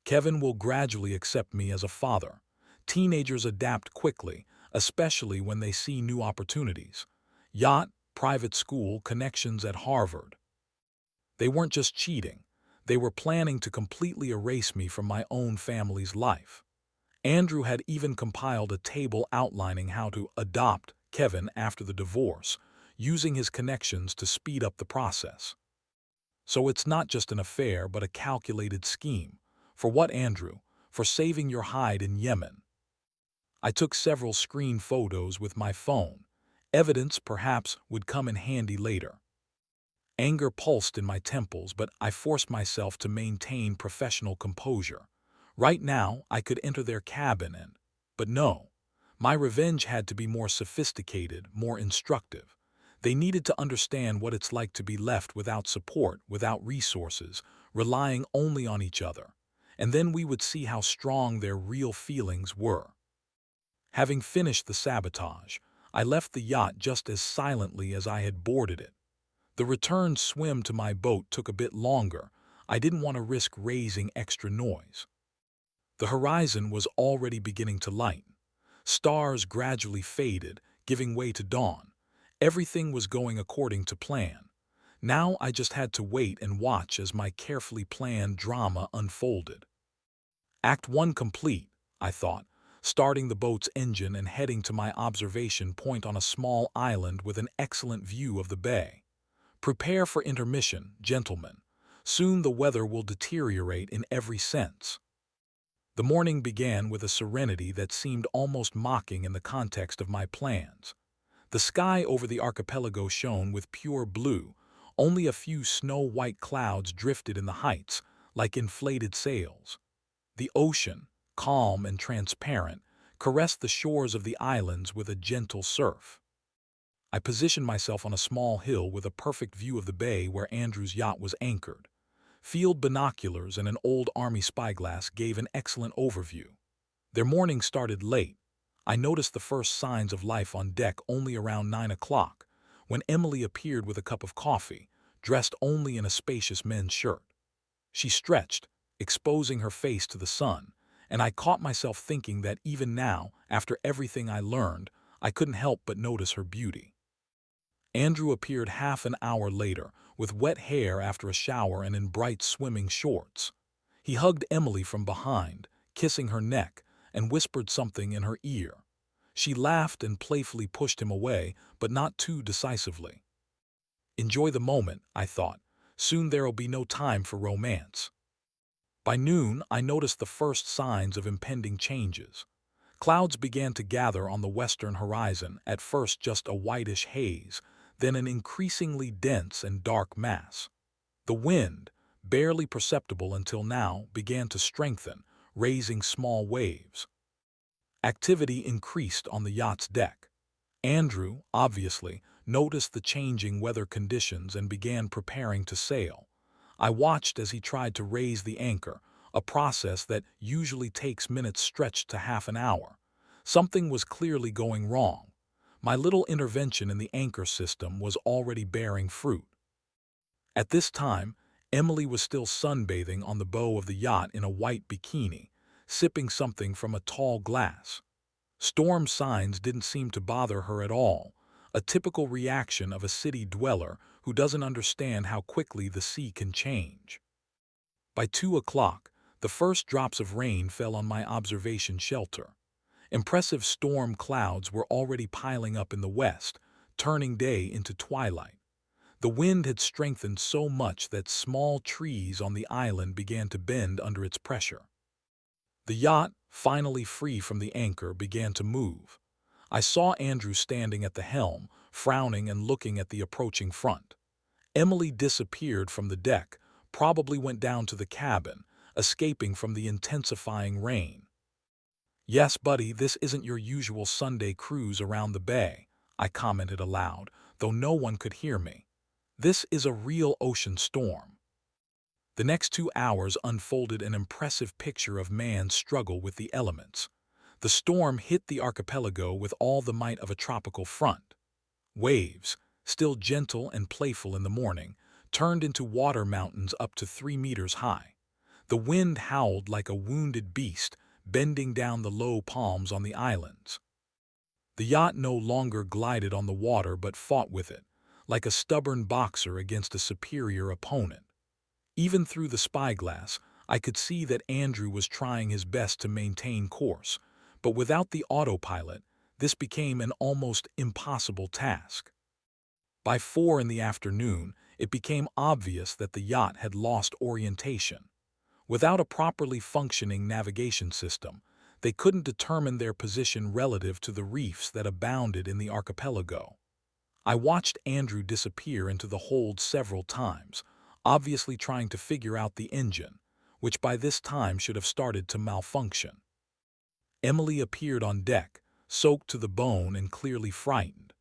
Kevin will gradually accept me as a father. Teenagers adapt quickly, especially when they see new opportunities. Yacht, private school, connections at Harvard. They weren't just cheating. They were planning to completely erase me from my own family's life. Andrew had even compiled a table outlining how to adopt Kevin after the divorce, using his connections to speed up the process. So it's not just an affair, but a calculated scheme. For what, Andrew? For saving your hide in Yemen. I took several screen photos with my phone. Evidence perhaps would come in handy later. Anger pulsed in my temples, but I forced myself to maintain professional composure. Right now, I could enter their cabin but no. My revenge had to be more sophisticated, more instructive. They needed to understand what it's like to be left without support, without resources, relying only on each other. And then we would see how strong their real feelings were. Having finished the sabotage, I left the yacht just as silently as I had boarded it. The return swim to my boat took a bit longer. I didn't want to risk raising extra noise. The horizon was already beginning to lighten. Stars gradually faded, giving way to dawn. Everything was going according to plan. Now I just had to wait and watch as my carefully planned drama unfolded. Act 1 complete, I thought, starting the boat's engine and heading to my observation point on a small island with an excellent view of the bay. Prepare for intermission, gentlemen. Soon the weather will deteriorate in every sense. The morning began with a serenity that seemed almost mocking in the context of my plans. The sky over the archipelago shone with pure blue. Only a few snow-white clouds drifted in the heights, like inflated sails. The ocean, calm and transparent, caressed the shores of the islands with a gentle surf. I positioned myself on a small hill with a perfect view of the bay where Andrew's yacht was anchored. Field binoculars and an old army spyglass gave an excellent overview. Their morning started late. I noticed the first signs of life on deck only around 9 o'clock, when Emily appeared with a cup of coffee, dressed only in a spacious men's shirt. She stretched, exposing her face to the sun, and I caught myself thinking that even now, after everything I learned, I couldn't help but notice her beauty. Andrew appeared half an hour later, with wet hair after a shower and in bright swimming shorts. He hugged Emily from behind, kissing her neck, and whispered something in her ear. She laughed and playfully pushed him away, but not too decisively. Enjoy the moment, I thought. Soon there'll be no time for romance. By noon, I noticed the first signs of impending changes. Clouds began to gather on the western horizon, at first just a whitish haze, then an increasingly dense and dark mass. The wind, barely perceptible until now, began to strengthen, raising small waves. Activity increased on the yacht's deck. Andrew, obviously, noticed the changing weather conditions and began preparing to sail. I watched as he tried to raise the anchor, a process that usually takes minutes stretched to half an hour. Something was clearly going wrong. My little intervention in the anchor system was already bearing fruit. At this time, Emily was still sunbathing on the bow of the yacht in a white bikini, sipping something from a tall glass. Storm signs didn't seem to bother her at all, a typical reaction of a city dweller who doesn't understand how quickly the sea can change. By 2 o'clock, the first drops of rain fell on my observation shelter. Impressive storm clouds were already piling up in the west, turning day into twilight. The wind had strengthened so much that small trees on the island began to bend under its pressure. The yacht, finally free from the anchor, began to move. I saw Andrew standing at the helm, frowning and looking at the approaching front. Emily disappeared from the deck, probably went down to the cabin, escaping from the intensifying rain. "Yes, buddy, this isn't your usual Sunday cruise around the bay," I commented aloud, though no one could hear me. "This is a real ocean storm." The next 2 hours unfolded an impressive picture of man's struggle with the elements. The storm hit the archipelago with all the might of a tropical front. Waves, still gentle and playful in the morning, turned into water mountains up to 3 meters high. The wind howled like a wounded beast, bending down the low palms on the islands. The yacht no longer glided on the water but fought with it, like a stubborn boxer against a superior opponent. Even through the spyglass, I could see that Andrew was trying his best to maintain course, but without the autopilot, this became an almost impossible task. By 4 in the afternoon, it became obvious that the yacht had lost orientation. Without a properly functioning navigation system, they couldn't determine their position relative to the reefs that abounded in the archipelago. I watched Andrew disappear into the hold several times, obviously trying to figure out the engine, which by this time should have started to malfunction. Emily appeared on deck, soaked to the bone and clearly frightened.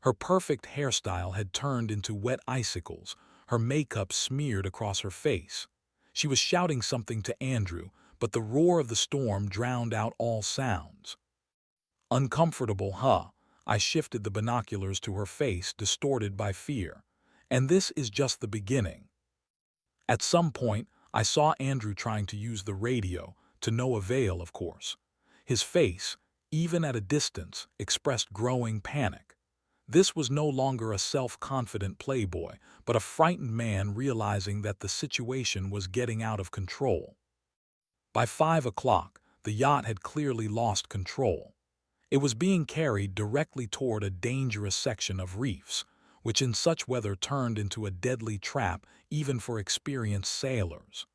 Her perfect hairstyle had turned into wet icicles, her makeup smeared across her face. She was shouting something to Andrew, but the roar of the storm drowned out all sounds. "Uncomfortable, huh?" I shifted the binoculars to her face, distorted by fear. "And this is just the beginning." At some point, I saw Andrew trying to use the radio, to no avail, of course. His face, even at a distance, expressed growing panic. This was no longer a self-confident playboy, but a frightened man realizing that the situation was getting out of control. By 5 o'clock, the yacht had clearly lost control. It was being carried directly toward a dangerous section of reefs, which in such weather turned into a deadly trap even for experienced sailors.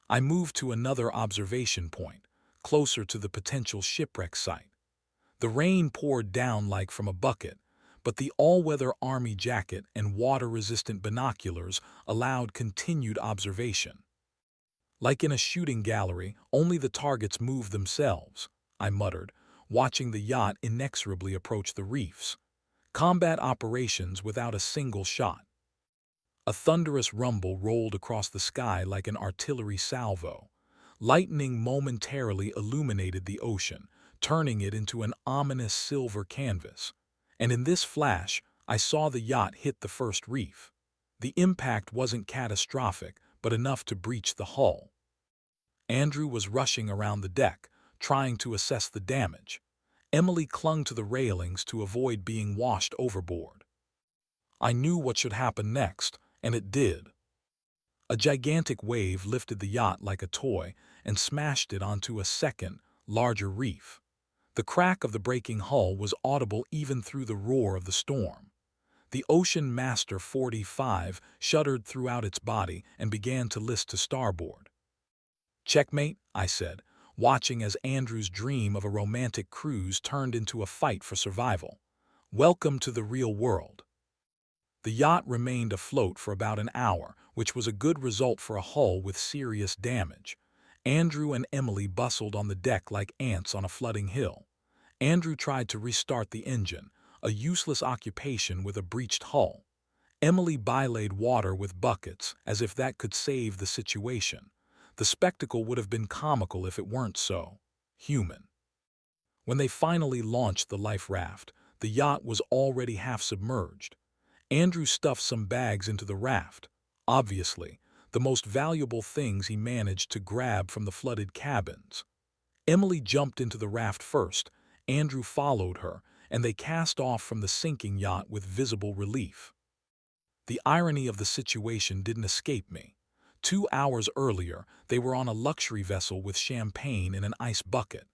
I moved to another observation point, closer to the potential shipwreck site. The rain poured down like from a bucket, but the all-weather army jacket and water-resistant binoculars allowed continued observation. "Like in a shooting gallery, only the targets move themselves," I muttered, watching the yacht inexorably approach the reefs. Combat operations without a single shot. A thunderous rumble rolled across the sky like an artillery salvo. Lightning momentarily illuminated the ocean, turning it into an ominous silver canvas. And in this flash, I saw the yacht hit the first reef. The impact wasn't catastrophic, but enough to breach the hull. Andrew was rushing around the deck, trying to assess the damage. Emily clung to the railings to avoid being washed overboard. I knew what should happen next, and it did. A gigantic wave lifted the yacht like a toy and smashed it onto a second, larger reef. The crack of the breaking hull was audible even through the roar of the storm. The Ocean Master 45 shuddered throughout its body and began to list to starboard. "Checkmate," I said, watching as Andrew's dream of a romantic cruise turned into a fight for survival. "Welcome to the real world." The yacht remained afloat for about an hour, which was a good result for a hull with serious damage. Andrew and Emily bustled on the deck like ants on a flooding hill. Andrew tried to restart the engine, a useless occupation with a breached hull. Emily belayed water with buckets, as if that could save the situation. The spectacle would have been comical if it weren't so human. When they finally launched the life raft, the yacht was already half submerged. Andrew stuffed some bags into the raft, obviously, the most valuable things he managed to grab from the flooded cabins. Emily jumped into the raft first, Andrew followed her, and they cast off from the sinking yacht with visible relief. The irony of the situation didn't escape me. 2 hours earlier, they were on a luxury vessel with champagne in an ice bucket.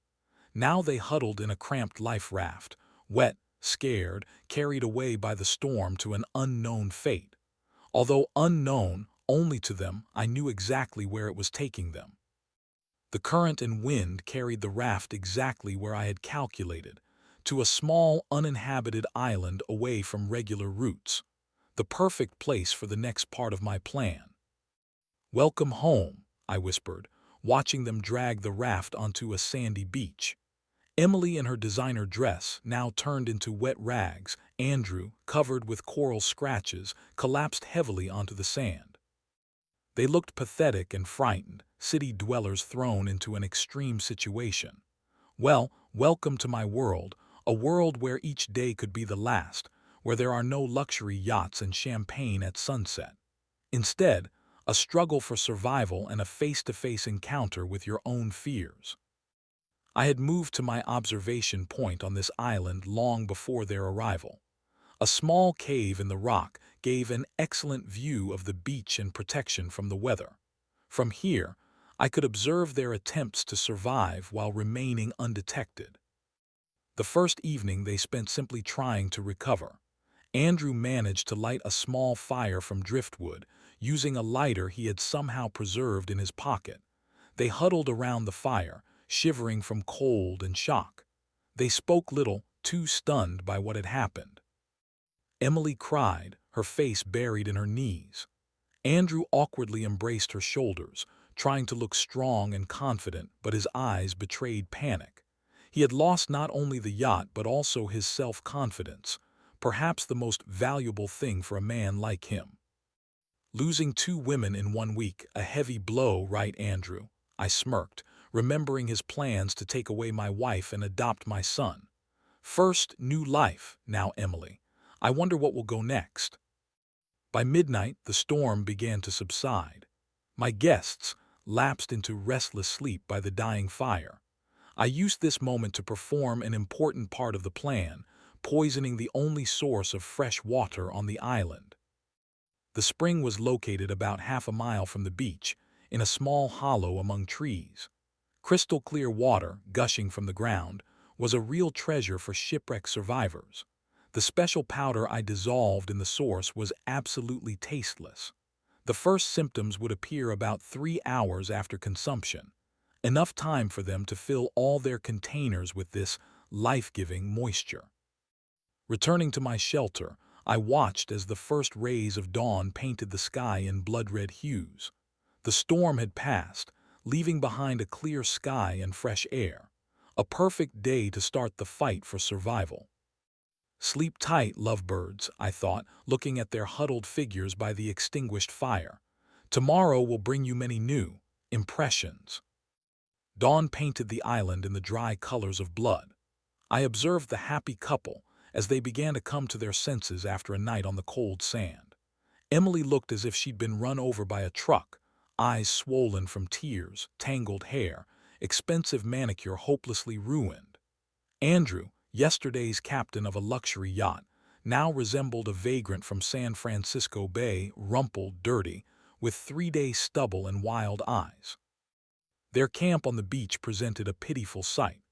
Now they huddled in a cramped life raft, wet, scared, carried away by the storm to an unknown fate. Although unknown only to them, I knew exactly where it was taking them. The current and wind carried the raft exactly where I had calculated, to a small, uninhabited island away from regular routes. The perfect place for the next part of my plan. "Welcome home," I whispered, watching them drag the raft onto a sandy beach. Emily in her designer dress, now turned into wet rags, Andrew, covered with coral scratches, collapsed heavily onto the sand. They looked pathetic and frightened, city dwellers thrown into an extreme situation. Well, welcome to my world, a world where each day could be the last, where there are no luxury yachts and champagne at sunset. Instead, a struggle for survival and a face-to-face encounter with your own fears. I had moved to my observation point on this island long before their arrival. A small cave in the rock gave an excellent view of the beach and protection from the weather. From here, I could observe their attempts to survive while remaining undetected. The first evening they spent simply trying to recover. Andrew managed to light a small fire from driftwood, using a lighter he had somehow preserved in his pocket. They huddled around the fire, shivering from cold and shock. They spoke little, too stunned by what had happened. Emily cried, her face buried in her knees. Andrew awkwardly embraced her shoulders, trying to look strong and confident, but his eyes betrayed panic. He had lost not only the yacht but also his self-confidence, perhaps the most valuable thing for a man like him. "Losing 2 women in 1 week, a heavy blow, right, Andrew?" I smirked, remembering his plans to take away my wife and adopt my son. "First, new life, now Emily. I wonder what will go next." By midnight, the storm began to subside. My guests lapsed into restless sleep by the dying fire. I used this moment to perform an important part of the plan, poisoning the only source of fresh water on the island. The spring was located about half a mile from the beach, in a small hollow among trees. Crystal clear water, gushing from the ground, was a real treasure for shipwreck survivors. The special powder I dissolved in the source was absolutely tasteless. The first symptoms would appear about 3 hours after consumption, enough time for them to fill all their containers with this life-giving moisture. Returning to my shelter, I watched as the first rays of dawn painted the sky in blood-red hues. The storm had passed, leaving behind a clear sky and fresh air. A perfect day to start the fight for survival. "Sleep tight, lovebirds," I thought, looking at their huddled figures by the extinguished fire. "Tomorrow will bring you many new impressions." Dawn painted the island in the dry colors of blood. I observed the happy couple as they began to come to their senses after a night on the cold sand. Emily looked as if she'd been run over by a truck, eyes swollen from tears, tangled hair, expensive manicure hopelessly ruined. Andrew, yesterday's captain of a luxury yacht, now resembled a vagrant from San Francisco Bay, rumpled, dirty, with 3-day stubble and wild eyes. Their camp on the beach presented a pitiful sight.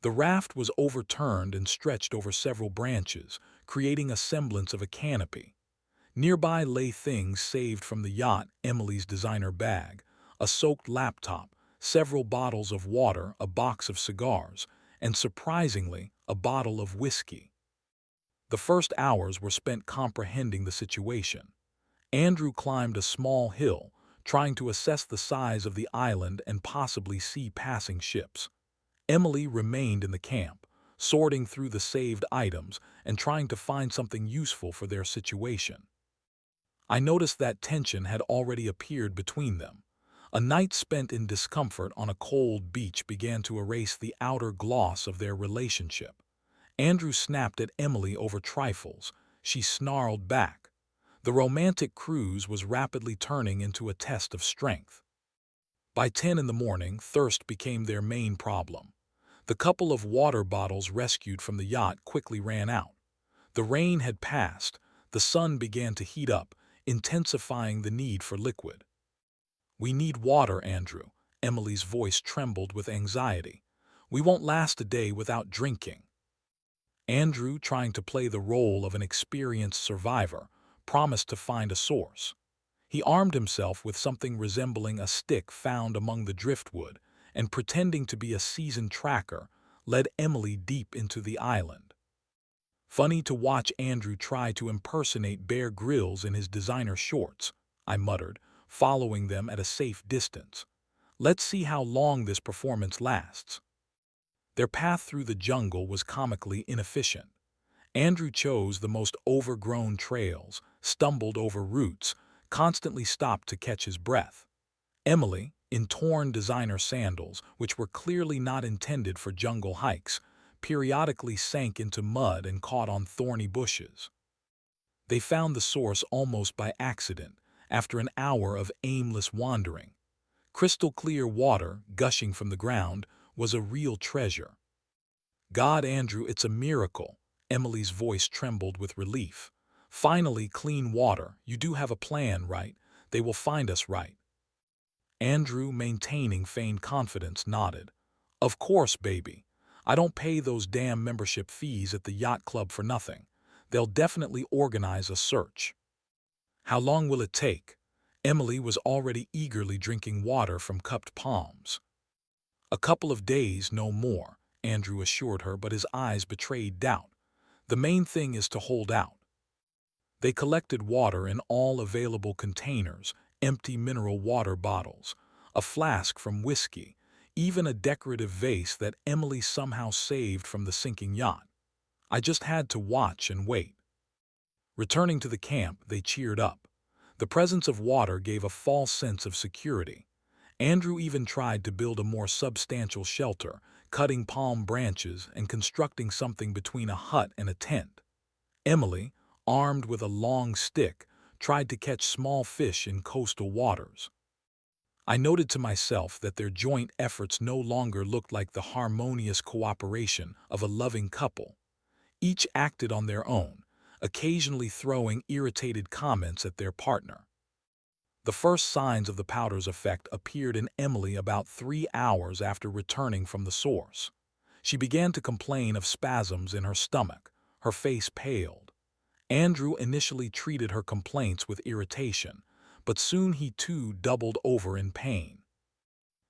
The raft was overturned and stretched over several branches, creating a semblance of a canopy. Nearby lay things saved from the yacht: Emily's designer bag, a soaked laptop, several bottles of water, a box of cigars, and surprisingly, a bottle of whiskey. The first hours were spent comprehending the situation. Andrew climbed a small hill, trying to assess the size of the island and possibly see passing ships. Emily remained in the camp, sorting through the saved items and trying to find something useful for their situation. I noticed that tension had already appeared between them. A night spent in discomfort on a cold beach began to erase the outer gloss of their relationship. Andrew snapped at Emily over trifles. She snarled back. The romantic cruise was rapidly turning into a test of strength. By 10 in the morning, thirst became their main problem. The couple of water bottles rescued from the yacht quickly ran out. The rain had passed. The sun began to heat up, intensifying the need for liquid. "We need water, Andrew." Emily's voice trembled with anxiety. "We won't last a day without drinking." Andrew, trying to play the role of an experienced survivor, promised to find a source. He armed himself with something resembling a stick found among the driftwood, and pretending to be a seasoned tracker, led Emily deep into the island. "Funny to watch Andrew try to impersonate Bear Grylls in his designer shorts," I muttered, following them at a safe distance. "Let's see how long this performance lasts." Their path through the jungle was comically inefficient. Andrew chose the most overgrown trails, stumbled over roots, constantly stopped to catch his breath. Emily, in torn designer sandals, which were clearly not intended for jungle hikes, periodically sank into mud and caught on thorny bushes. They found the source almost by accident, after an hour of aimless wandering. Crystal clear water, gushing from the ground, was a real treasure. "God, Andrew, it's a miracle." Emily's voice trembled with relief. "Finally, clean water. You do have a plan, right? They will find us, right?" Andrew, maintaining feigned confidence, nodded. "Of course, baby. I don't pay those damn membership fees at the yacht club for nothing. They'll definitely organize a search." "How long will it take?" Emily was already eagerly drinking water from cupped palms. "A couple of days, no more," Andrew assured her, but his eyes betrayed doubt. "The main thing is to hold out." They collected water in all available containers, empty mineral water bottles, a flask from whiskey, even a decorative vase that Emily somehow saved from the sinking yacht. I just had to watch and wait. Returning to the camp, they cheered up. The presence of water gave a false sense of security. Andrew even tried to build a more substantial shelter, cutting palm branches and constructing something between a hut and a tent. Emily, armed with a long stick, tried to catch small fish in coastal waters. I noted to myself that their joint efforts no longer looked like the harmonious cooperation of a loving couple. Each acted on their own, occasionally throwing irritated comments at their partner. The first signs of the powder's effect appeared in Emily about 3 hours after returning from the source. She began to complain of spasms in her stomach. Her face paled. Andrew initially treated her complaints with irritation, but soon he too doubled over in pain.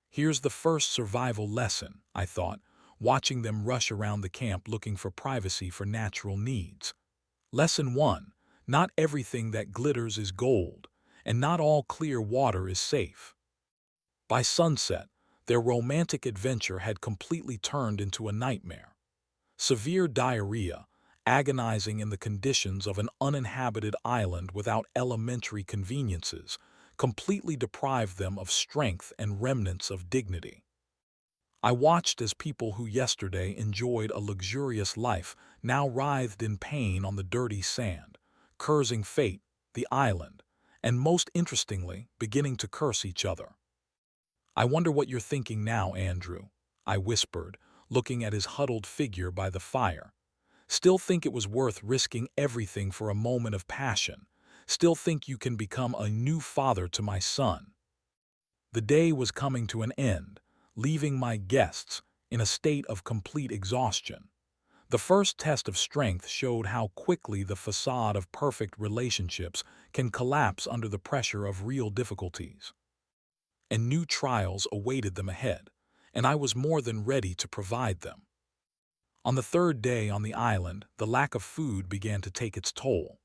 Here's the first survival lesson, I thought, watching them rush around the camp looking for privacy for natural needs. Lesson 1. Not everything that glitters is gold, and not all clear water is safe. By sunset, their romantic adventure had completely turned into a nightmare. Severe diarrhea, agonizing in the conditions of an uninhabited island without elementary conveniences, completely deprived them of strength and remnants of dignity. I watched as people who yesterday enjoyed a luxurious life now writhed in pain on the dirty sand, cursing fate, the island, and most interestingly, beginning to curse each other. "I wonder what you're thinking now, Andrew," I whispered, looking at his huddled figure by the fire. "Still think it was worth risking everything for a moment of passion? Still think you can become a new father to my son?" The day was coming to an end, leaving my guests, in a state of complete exhaustion. The first test of strength showed how quickly the facade of perfect relationships can collapse under the pressure of real difficulties. And new trials awaited them ahead, and I was more than ready to provide them. On the third day on the island, the lack of food began to take its toll.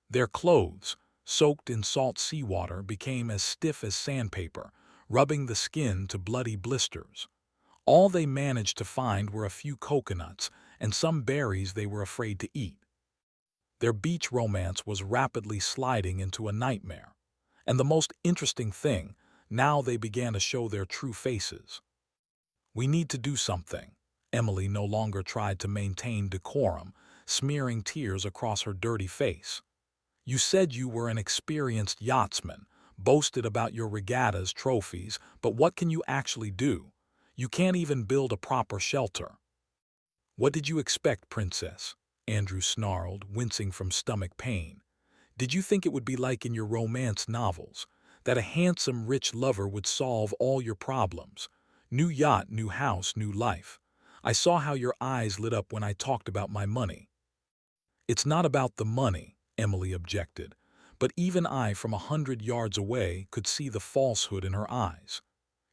Their clothes, soaked in salt seawater, became as stiff as sandpaper, rubbing the skin to bloody blisters. All they managed to find were a few coconuts and some berries they were afraid to eat. Their beach romance was rapidly sliding into a nightmare. And the most interesting thing, now they began to show their true faces. "We need to do something." Emily no longer tried to maintain decorum, smearing tears across her dirty face. "You said you were an experienced yachtsman, boasted about your regattas trophies, but what can you actually do? You can't even build a proper shelter." "What did you expect, Princess?" Andrew snarled, wincing from stomach pain. "Did you think it would be like in your romance novels, that a handsome, rich lover would solve all your problems? New yacht, new house, new life. I saw how your eyes lit up when I talked about my money." "It's not about the money," Emily objected, but even I from 100 yards away could see the falsehood in her eyes.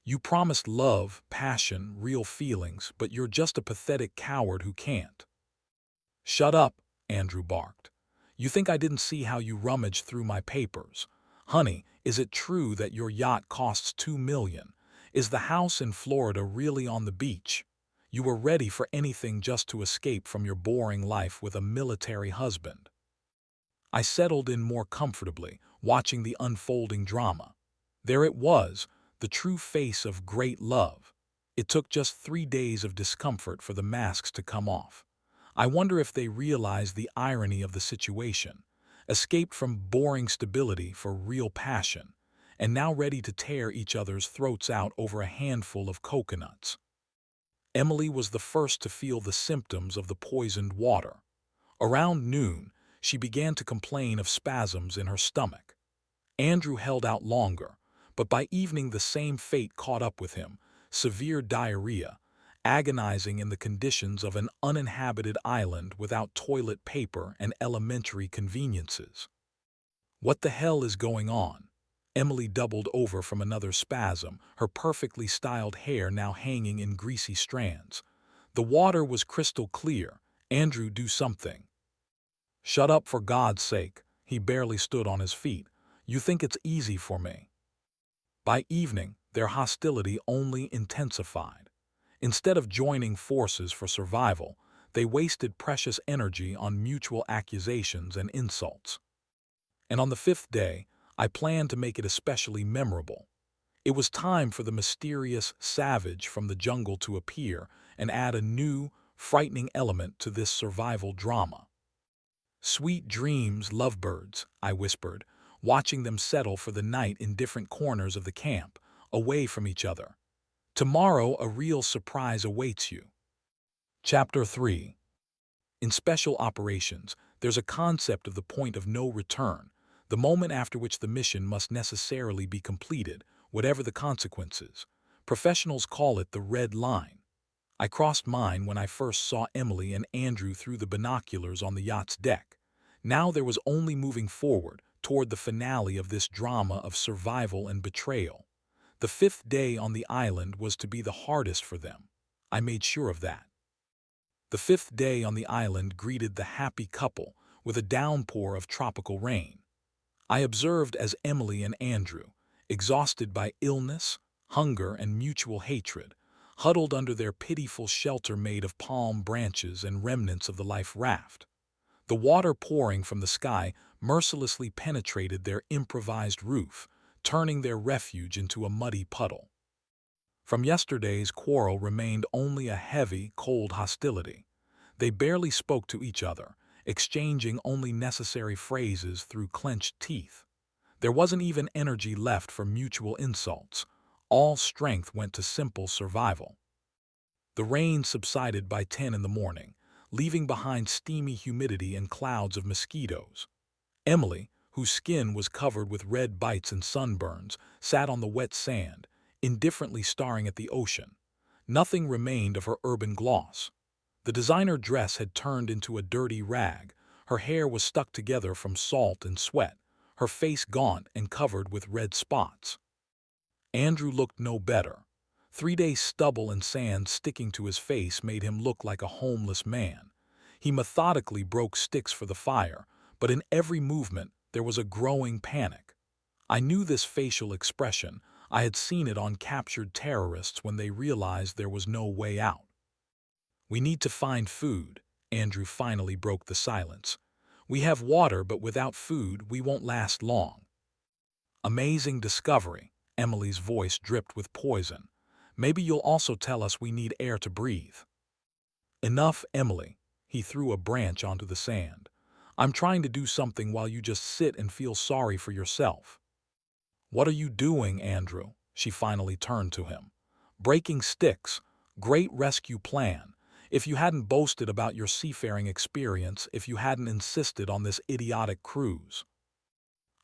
"You promised love, passion, real feelings, but you're just a pathetic coward who can't." "Shut up," Andrew barked. "You think I didn't see how you rummaged through my papers? Honey, is it true that your yacht costs $2 million? Is the house in Florida really on the beach? You were ready for anything just to escape from your boring life with a military husband." I settled in more comfortably, watching the unfolding drama. There it was, the true face of great love. It took just 3 days of discomfort for the masks to come off. I wonder if they realized the irony of the situation, escaped from boring stability for real passion, and now ready to tear each other's throats out over a handful of coconuts. Emily was the first to feel the symptoms of the poisoned water. Around noon, she began to complain of spasms in her stomach. Andrew held out longer, but by evening the same fate caught up with him: severe diarrhea, agonizing in the conditions of an uninhabited island without toilet paper and elementary conveniences. "What the hell is going on?" Emily doubled over from another spasm, her perfectly styled hair now hanging in greasy strands. The water was crystal clear. "Andrew, do something." "Shut up, for God's sake." He barely stood on his feet. "You think it's easy for me." By evening, their hostility only intensified. Instead of joining forces for survival, they wasted precious energy on mutual accusations and insults. And on the fifth day, I planned to make it especially memorable. It was time for the mysterious savage from the jungle to appear and add a new, frightening element to this survival drama. "Sweet dreams, lovebirds," I whispered, watching them settle for the night in different corners of the camp, away from each other. "Tomorrow a real surprise awaits you." Chapter 3. In special operations, there's a concept of the point of no return, the moment after which the mission must necessarily be completed, whatever the consequences. Professionals call it the red line. I crossed mine when I first saw Emily and Andrew through the binoculars on the yacht's deck. Now there was only moving forward, toward the finale of this drama of survival and betrayal. The fifth day on the island was to be the hardest for them. I made sure of that. The fifth day on the island greeted the happy couple with a downpour of tropical rain. I observed as Emily and Andrew, exhausted by illness, hunger, and mutual hatred, huddled under their pitiful shelter made of palm branches and remnants of the life raft. The water pouring from the sky mercilessly penetrated their improvised roof, turning their refuge into a muddy puddle. From yesterday's quarrel remained only a heavy, cold hostility. They barely spoke to each other, exchanging only necessary phrases through clenched teeth. There wasn't even energy left for mutual insults. All strength went to simple survival. The rain subsided by 10 in the morning, leaving behind steamy humidity and clouds of mosquitoes. Emily, whose skin was covered with red bites and sunburns, sat on the wet sand, indifferently staring at the ocean. Nothing remained of her urban gloss. The designer dress had turned into a dirty rag, her hair was stuck together from salt and sweat, her face gaunt and covered with red spots. Andrew looked no better. 3 days stubble and sand sticking to his face made him look like a homeless man. He methodically broke sticks for the fire, but in every movement there was a growing panic. I knew this facial expression. I had seen it on captured terrorists when they realized there was no way out. "We need to find food," Andrew finally broke the silence. "We have water, but without food we won't last long." "Amazing discovery." Emily's voice dripped with poison. "Maybe you'll also tell us we need air to breathe." "Enough, Emily." He threw a branch onto the sand. "I'm trying to do something while you just sit and feel sorry for yourself." "What are you doing, Andrew?" She finally turned to him. "Breaking sticks. Great rescue plan. If you hadn't boasted about your seafaring experience, if you hadn't insisted on this idiotic cruise."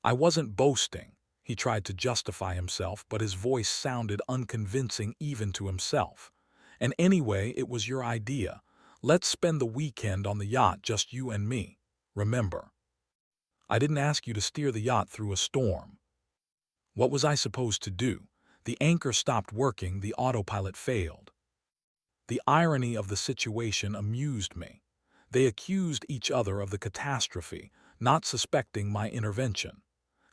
"I wasn't boasting." He tried to justify himself, but his voice sounded unconvincing even to himself. "And anyway, it was your idea. Let's spend the weekend on the yacht, just you and me. Remember, I didn't ask you to steer the yacht through a storm." What was I supposed to do? The anchor stopped working, the autopilot failed. The irony of the situation amused me. They accused each other of the catastrophe, not suspecting my intervention.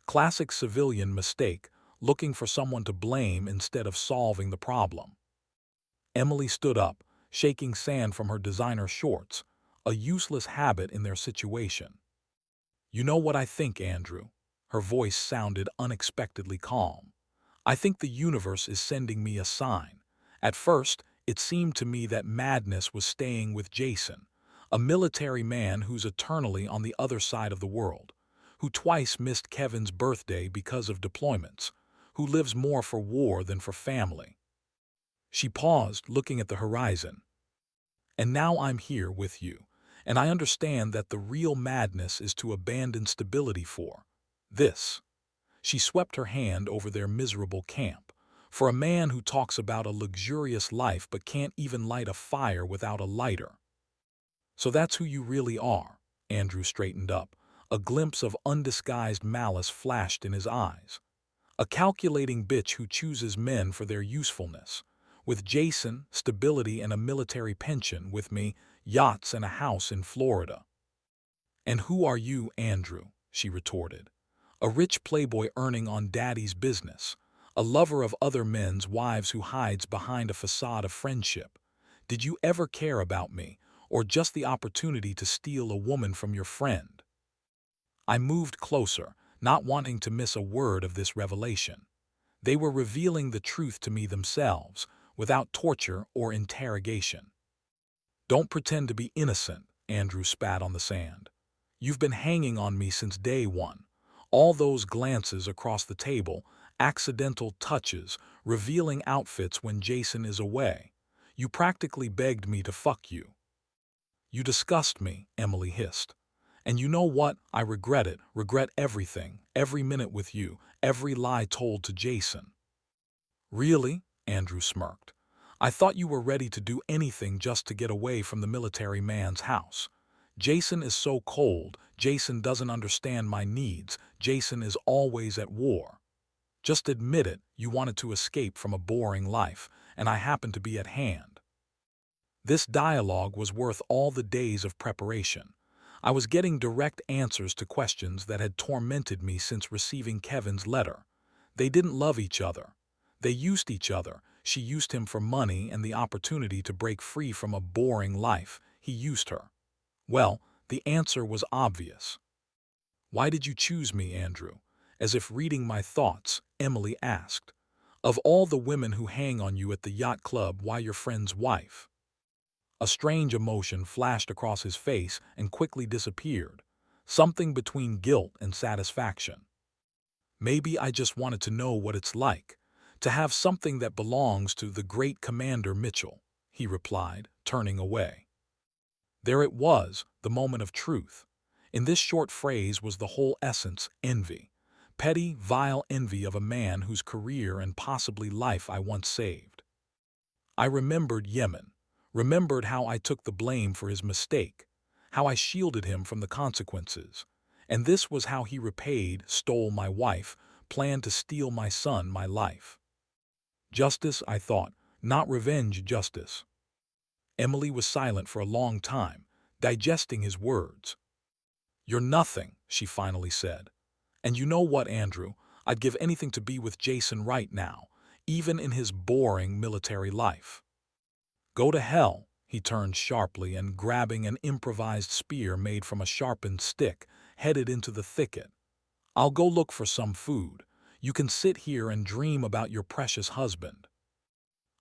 Classic civilian mistake, looking for someone to blame instead of solving the problem. Emily stood up, shaking sand from her designer shorts, a useless habit in their situation. "You know what I think, Andrew?" Her voice sounded unexpectedly calm. "I think the universe is sending me a sign. At first, it seemed to me that madness was staying with Jason, a military man who's eternally on the other side of the world, who twice missed Kevin's birthday because of deployments, who lives more for war than for family." She paused, looking at the horizon. "And now I'm here with you, and I understand that the real madness is to abandon stability for this." She swept her hand over their miserable camp. "For a man who talks about a luxurious life but can't even light a fire without a lighter." "So that's who you really are." Andrew straightened up. A glimpse of undisguised malice flashed in his eyes. "A calculating bitch who chooses men for their usefulness. With Jason, stability and a military pension. With me, yachts and a house in Florida." "And who are you, Andrew?" she retorted. "A rich playboy earning on daddy's business. A lover of other men's wives who hides behind a facade of friendship. Did you ever care about me, or just the opportunity to steal a woman from your friend?" I moved closer, not wanting to miss a word of this revelation. They were revealing the truth to me themselves, without torture or interrogation. "Don't pretend to be innocent," Andrew spat on the sand. "You've been hanging on me since day one. All those glances across the table, accidental touches, revealing outfits when Jason is away. You practically begged me to fuck you." "You disgust me," Emily hissed. "And you know what? I regret it, regret everything, every minute with you, every lie told to Jason." "Really?" Andrew smirked. "I thought you were ready to do anything just to get away from the military man's house. Jason is so cold, Jason doesn't understand my needs, Jason is always at war. Just admit it, you wanted to escape from a boring life, and I happened to be at hand." This dialogue was worth all the days of preparation. I was getting direct answers to questions that had tormented me since receiving Kevin's letter. They didn't love each other. They used each other. She used him for money and the opportunity to break free from a boring life. He used her. Well, the answer was obvious. "Why did you choose me, Andrew?" As if reading my thoughts, Emily asked. "Of all the women who hang on you at the yacht club, why your friend's wife?" A strange emotion flashed across his face and quickly disappeared, something between guilt and satisfaction. "Maybe I just wanted to know what it's like, to have something that belongs to the great Commander Mitchell," he replied, turning away. There it was, the moment of truth. In this short phrase was the whole essence: envy. Petty, vile envy of a man whose career and possibly life I once saved. I remembered Yemen, remembered how I took the blame for his mistake, how I shielded him from the consequences. And this was how he repaid, stole my wife, planned to steal my son, my life. Justice, I thought, not revenge, justice. Emily was silent for a long time, digesting his words. "You're nothing," she finally said. "And you know what, Andrew? I'd give anything to be with Jason right now, even in his boring military life." "Go to hell," he turned sharply and, grabbing an improvised spear made from a sharpened stick, headed into the thicket. "I'll go look for some food. You can sit here and dream about your precious husband."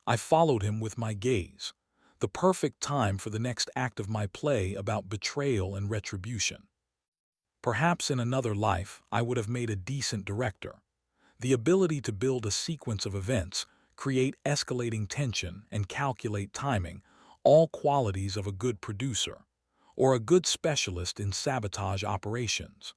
I followed him with my gaze. The perfect time for the next act of my play about betrayal and retribution. Perhaps in another life I would have made a decent director. The ability to build a sequence of events, create escalating tension, and calculate timing, all qualities of a good producer, or a good specialist in sabotage operations.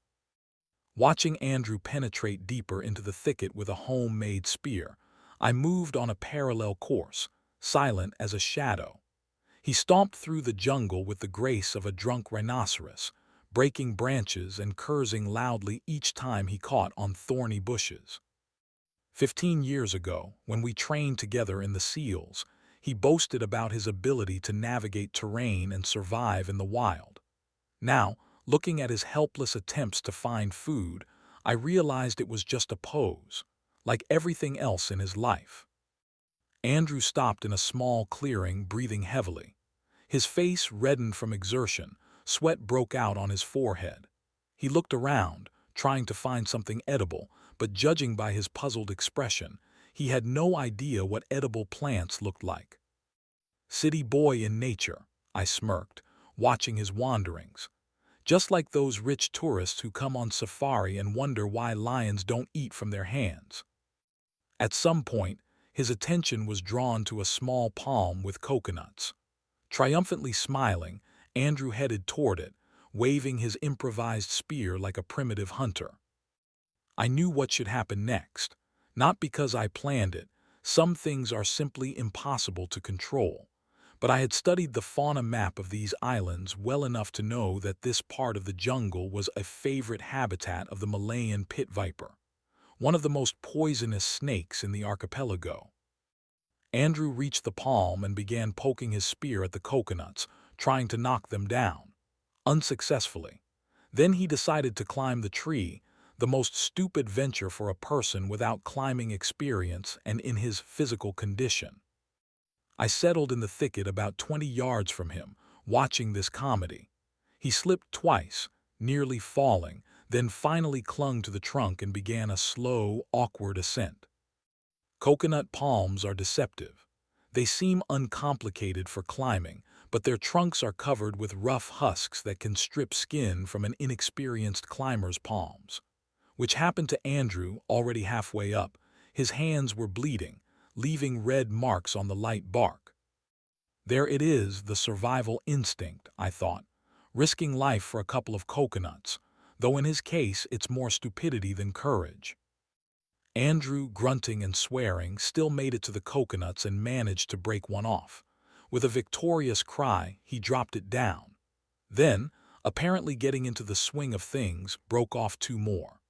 Watching Andrew penetrate deeper into the thicket with a homemade spear, I moved on a parallel course, silent as a shadow. He stomped through the jungle with the grace of a drunk rhinoceros, breaking branches and cursing loudly each time he caught on thorny bushes. 15 years ago, when we trained together in the SEALs, he boasted about his ability to navigate terrain and survive in the wild. Now, looking at his helpless attempts to find food, I realized it was just a pose, like everything else in his life. Andrew stopped in a small clearing, breathing heavily. His face reddened from exertion, sweat broke out on his forehead. He looked around, trying to find something edible, but judging by his puzzled expression, he had no idea what edible plants looked like. "City boy in nature," I smirked, watching his wanderings. "Just like those rich tourists who come on safari and wonder why lions don't eat from their hands." At some point, his attention was drawn to a small palm with coconuts. Triumphantly smiling, Andrew headed toward it, waving his improvised spear like a primitive hunter. I knew what should happen next, not because I planned it. Some things are simply impossible to control. But I had studied the fauna map of these islands well enough to know that this part of the jungle was a favorite habitat of the Malayan pit viper, one of the most poisonous snakes in the archipelago. Andrew reached the palm and began poking his spear at the coconuts, trying to knock them down. Unsuccessfully. Then he decided to climb the tree, the most stupid venture for a person without climbing experience and in his physical condition. I settled in the thicket about 20 yards from him, watching this comedy. He slipped twice, nearly falling, then finally clung to the trunk and began a slow, awkward ascent. Coconut palms are deceptive. They seem uncomplicated for climbing, but their trunks are covered with rough husks that can strip skin from an inexperienced climber's palms. Which happened to Andrew, already halfway up. His hands were bleeding, leaving red marks on the light bark. There it is, the survival instinct, I thought, risking life for a couple of coconuts, though in his case it's more stupidity than courage. Andrew, grunting and swearing, still made it to the coconuts and managed to break one off. With a victorious cry, he dropped it down. Then, apparently getting into the swing of things, broke off two more.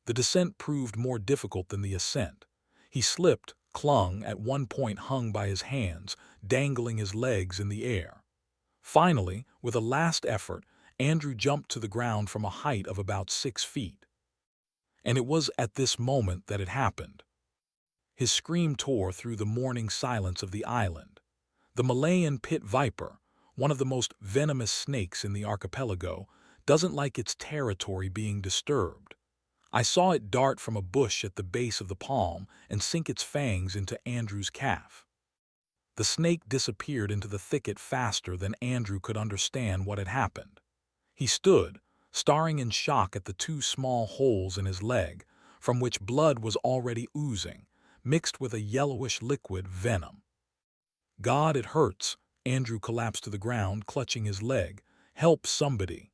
The descent proved more difficult than the ascent. He slipped, clung, at one point hung by his hands, dangling his legs in the air. Finally, with a last effort, Andrew jumped to the ground from a height of about 6 feet. And it was at this moment that it happened. His scream tore through the morning silence of the island. The Malayan pit viper, one of the most venomous snakes in the archipelago, doesn't like its territory being disturbed. I saw it dart from a bush at the base of the palm and sink its fangs into Andrew's calf. The snake disappeared into the thicket faster than Andrew could understand what had happened. He stood, staring in shock at the two small holes in his leg, from which blood was already oozing, mixed with a yellowish liquid venom. "God, it hurts." Andrew collapsed to the ground, clutching his leg. "Help somebody."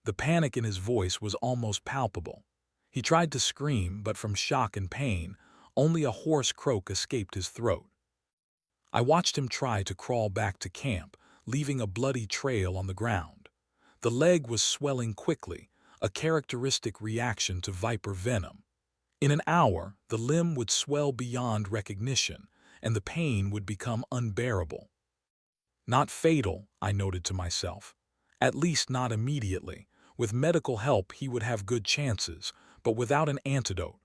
The panic in his voice was almost palpable. He tried to scream, but from shock and pain, only a hoarse croak escaped his throat. I watched him try to crawl back to camp, leaving a bloody trail on the ground. The leg was swelling quickly, a characteristic reaction to viper venom. In an hour, the limb would swell beyond recognition, and the pain would become unbearable. Not fatal, I noted to myself. At least not immediately. With medical help he would have good chances, but without an antidote.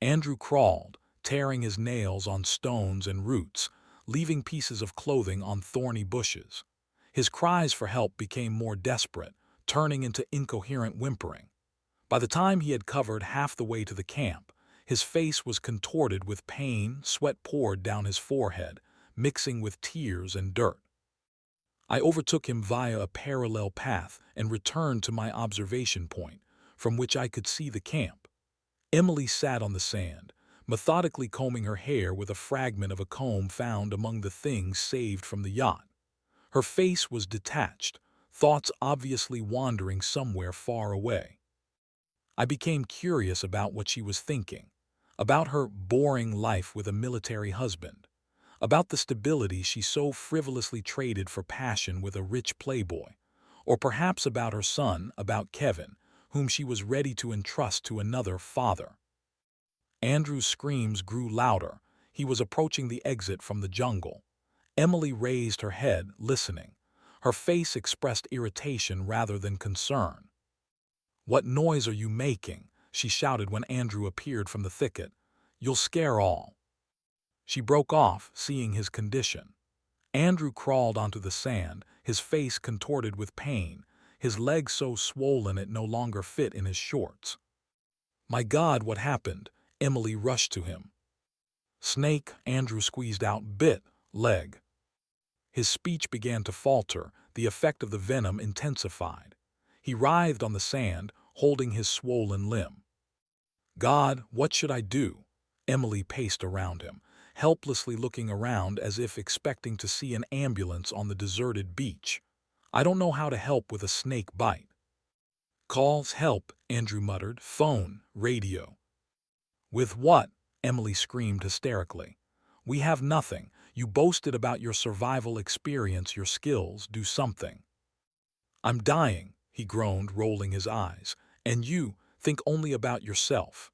Andrew crawled, tearing his nails on stones and roots, leaving pieces of clothing on thorny bushes. His cries for help became more desperate, turning into incoherent whimpering. By the time he had covered half the way to the camp, his face was contorted with pain, sweat poured down his forehead, mixing with tears and dirt. I overtook him via a parallel path and returned to my observation point, from which I could see the camp. Emily sat on the sand, methodically combing her hair with a fragment of a comb found among the things saved from the yacht. Her face was detached, thoughts obviously wandering somewhere far away. I became curious about what she was thinking, about her boring life with a military husband, about the stability she so frivolously traded for passion with a rich playboy, or perhaps about her son, about Kevin, whom she was ready to entrust to another father. Andrew's screams grew louder. He was approaching the exit from the jungle. Emily raised her head, listening. Her face expressed irritation rather than concern. "What noise are you making?" she shouted when Andrew appeared from the thicket. "You'll scare all." She broke off, seeing his condition. Andrew crawled onto the sand, his face contorted with pain, his legs so swollen it no longer fit in his shorts. "My God, what happened?" Emily rushed to him. "Snake," Andrew squeezed out, "bit, leg." His speech began to falter, the effect of the venom intensified. He writhed on the sand, holding his swollen limb. "God, what should I do?" Emily paced around him, helplessly looking around as if expecting to see an ambulance on the deserted beach. "I don't know how to help with a snake bite." "Calls help," Andrew muttered. "Phone, radio." "With what?" Emily screamed hysterically. "We have nothing. You boasted about your survival experience, your skills. Do something." "I'm dying," he groaned, rolling his eyes. "And you think only about yourself."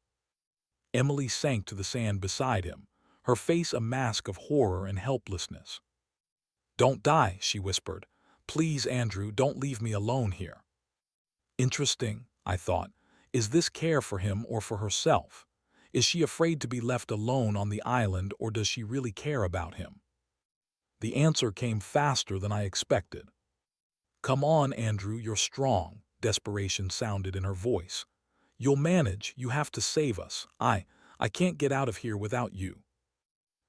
Emily sank to the sand beside him, her face a mask of horror and helplessness. "Don't die," she whispered. "Please, Andrew, don't leave me alone here." Interesting, I thought. Is this care for him or for herself? Is she afraid to be left alone on the island, or does she really care about him? The answer came faster than I expected. "Come on, Andrew, you're strong," desperation sounded in her voice. "You'll manage, you have to save us. I can't get out of here without you."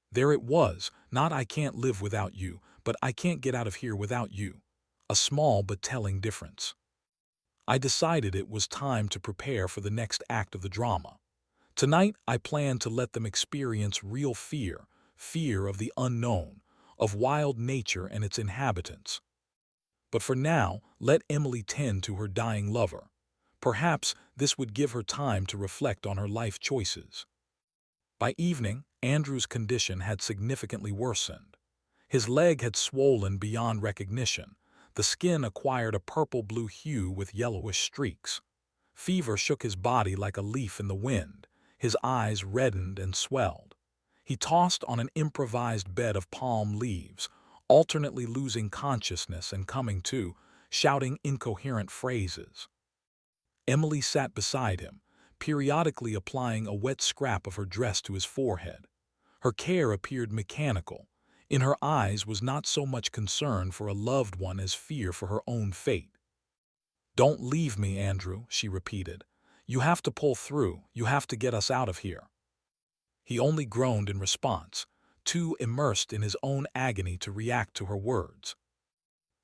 There it was, not "I can't live without you," but "I can't get out of here without you." A small but telling difference. I decided it was time to prepare for the next act of the drama. Tonight, I planned to let them experience real fear, fear of the unknown, of wild nature and its inhabitants. But for now, let Emily tend to her dying lover. Perhaps this would give her time to reflect on her life choices. By evening, Andrew's condition had significantly worsened. His leg had swollen beyond recognition. The skin acquired a purple-blue hue with yellowish streaks. Fever shook his body like a leaf in the wind. His eyes reddened and swelled. He tossed on an improvised bed of palm leaves, alternately losing consciousness and coming to, shouting incoherent phrases. Emily sat beside him, periodically applying a wet scrap of her dress to his forehead. Her care appeared mechanical. In her eyes was not so much concern for a loved one as fear for her own fate. "Don't leave me, Andrew," she repeated. "You have to pull through. You have to get us out of here." He only groaned in response, too immersed in his own agony to react to her words.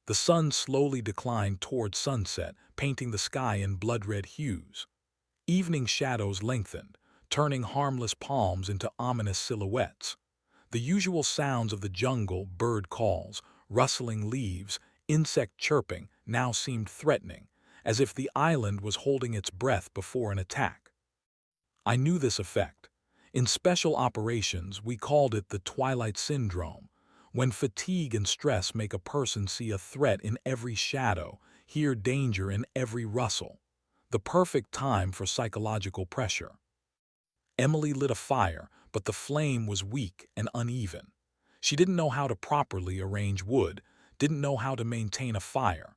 The sun slowly declined toward sunset, painting the sky in blood-red hues. Evening shadows lengthened, turning harmless palms into ominous silhouettes. The usual sounds of the jungle, bird calls, rustling leaves, insect chirping, now seemed threatening, as if the island was holding its breath before an attack. I knew this effect. In special operations, we called it the Twilight Syndrome, when fatigue and stress make a person see a threat in every shadow, hear danger in every rustle. The perfect time for psychological pressure. Emily lit a fire, but the flame was weak and uneven. She didn't know how to properly arrange wood, didn't know how to maintain a fire.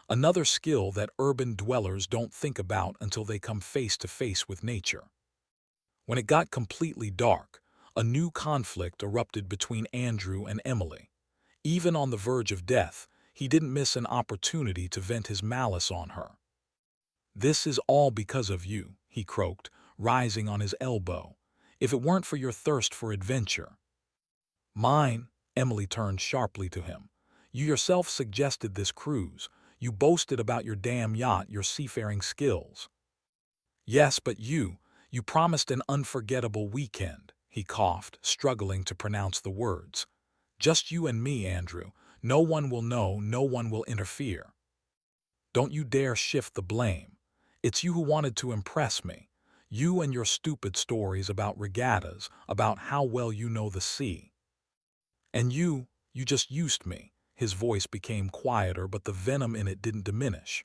Another skill that urban dwellers don't think about until they come face to face with nature. When it got completely dark, a new conflict erupted between Andrew and Emily. Even on the verge of death, he didn't miss an opportunity to vent his malice on her. "This is all because of you," he croaked, rising on his elbow. "If it weren't for your thirst for adventure." "Mine," Emily turned sharply to him. "You yourself suggested this cruise. You boasted about your damn yacht, your seafaring skills." "Yes, but you promised an unforgettable weekend," he coughed, struggling to pronounce the words. "Just you and me, Andrew. No one will know, no one will interfere." "Don't you dare shift the blame. It's you who wanted to impress me. You and your stupid stories about regattas, about how well you know the sea. And you just used me." His voice became quieter, but the venom in it didn't diminish.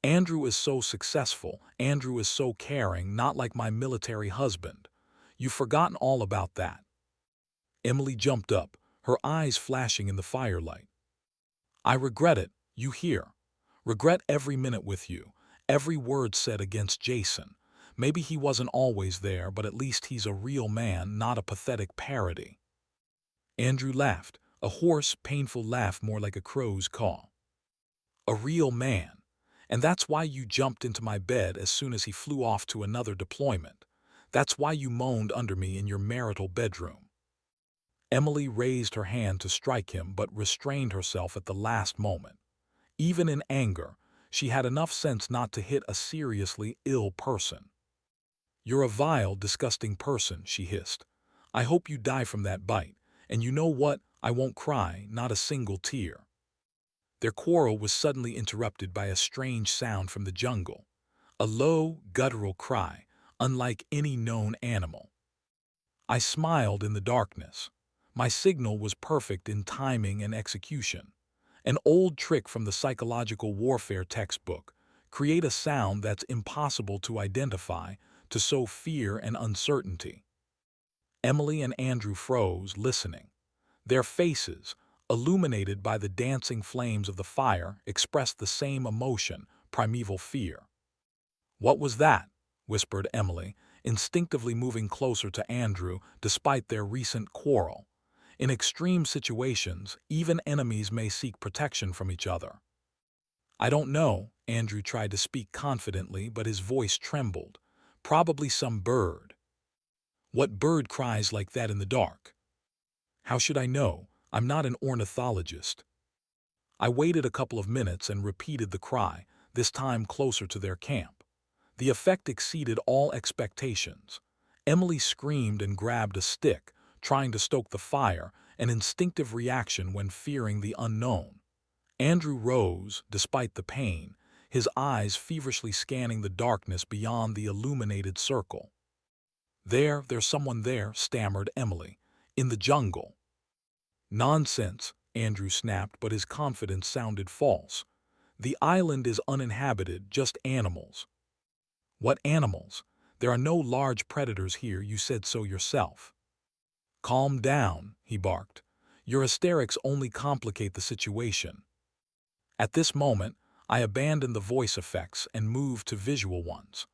"Andrew is so successful, Andrew is so caring, not like my military husband. You've forgotten all about that." Emily jumped up, her eyes flashing in the firelight. "I regret it, you hear? Regret every minute with you, every word said against Jason. Maybe he wasn't always there, but at least he's a real man, not a pathetic parody." Andrew laughed, a hoarse, painful laugh more like a crow's caw. "A real man. And that's why you jumped into my bed as soon as he flew off to another deployment. That's why you moaned under me in your marital bedroom." Emily raised her hand to strike him but restrained herself at the last moment. Even in anger, she had enough sense not to hit a seriously ill person. "You're a vile, disgusting person," she hissed. "I hope you die from that bite. And you know what? I won't cry, not a single tear." Their quarrel was suddenly interrupted by a strange sound from the jungle. A low, guttural cry, unlike any known animal. I smiled in the darkness. My signal was perfect in timing and execution. An old trick from the psychological warfare textbook: create a sound that's impossible to identify, to sow fear and uncertainty. Emily and Andrew froze, listening. Their faces, illuminated by the dancing flames of the fire, expressed the same emotion, primeval fear. "What was that?" whispered Emily, instinctively moving closer to Andrew despite their recent quarrel. In extreme situations, even enemies may seek protection from each other. "I don't know," Andrew tried to speak confidently, but his voice trembled. "Probably some bird." "What bird cries like that in the dark?" "How should I know? I'm not an ornithologist." I waited a couple of minutes and repeated the cry, this time closer to their camp. The effect exceeded all expectations. Emily screamed and grabbed a stick, trying to stoke the fire, an instinctive reaction when fearing the unknown. Andrew rose, despite the pain, his eyes feverishly scanning the darkness beyond the illuminated circle. There's someone there," stammered Emily. "In the jungle." "Nonsense," Andrew snapped, but his confidence sounded false. "The island is uninhabited, just animals." "What animals? There are no large predators here, you said so yourself." "Calm down," he barked. "Your hysterics only complicate the situation." At this moment, I abandoned the voice effects and moved to visual ones.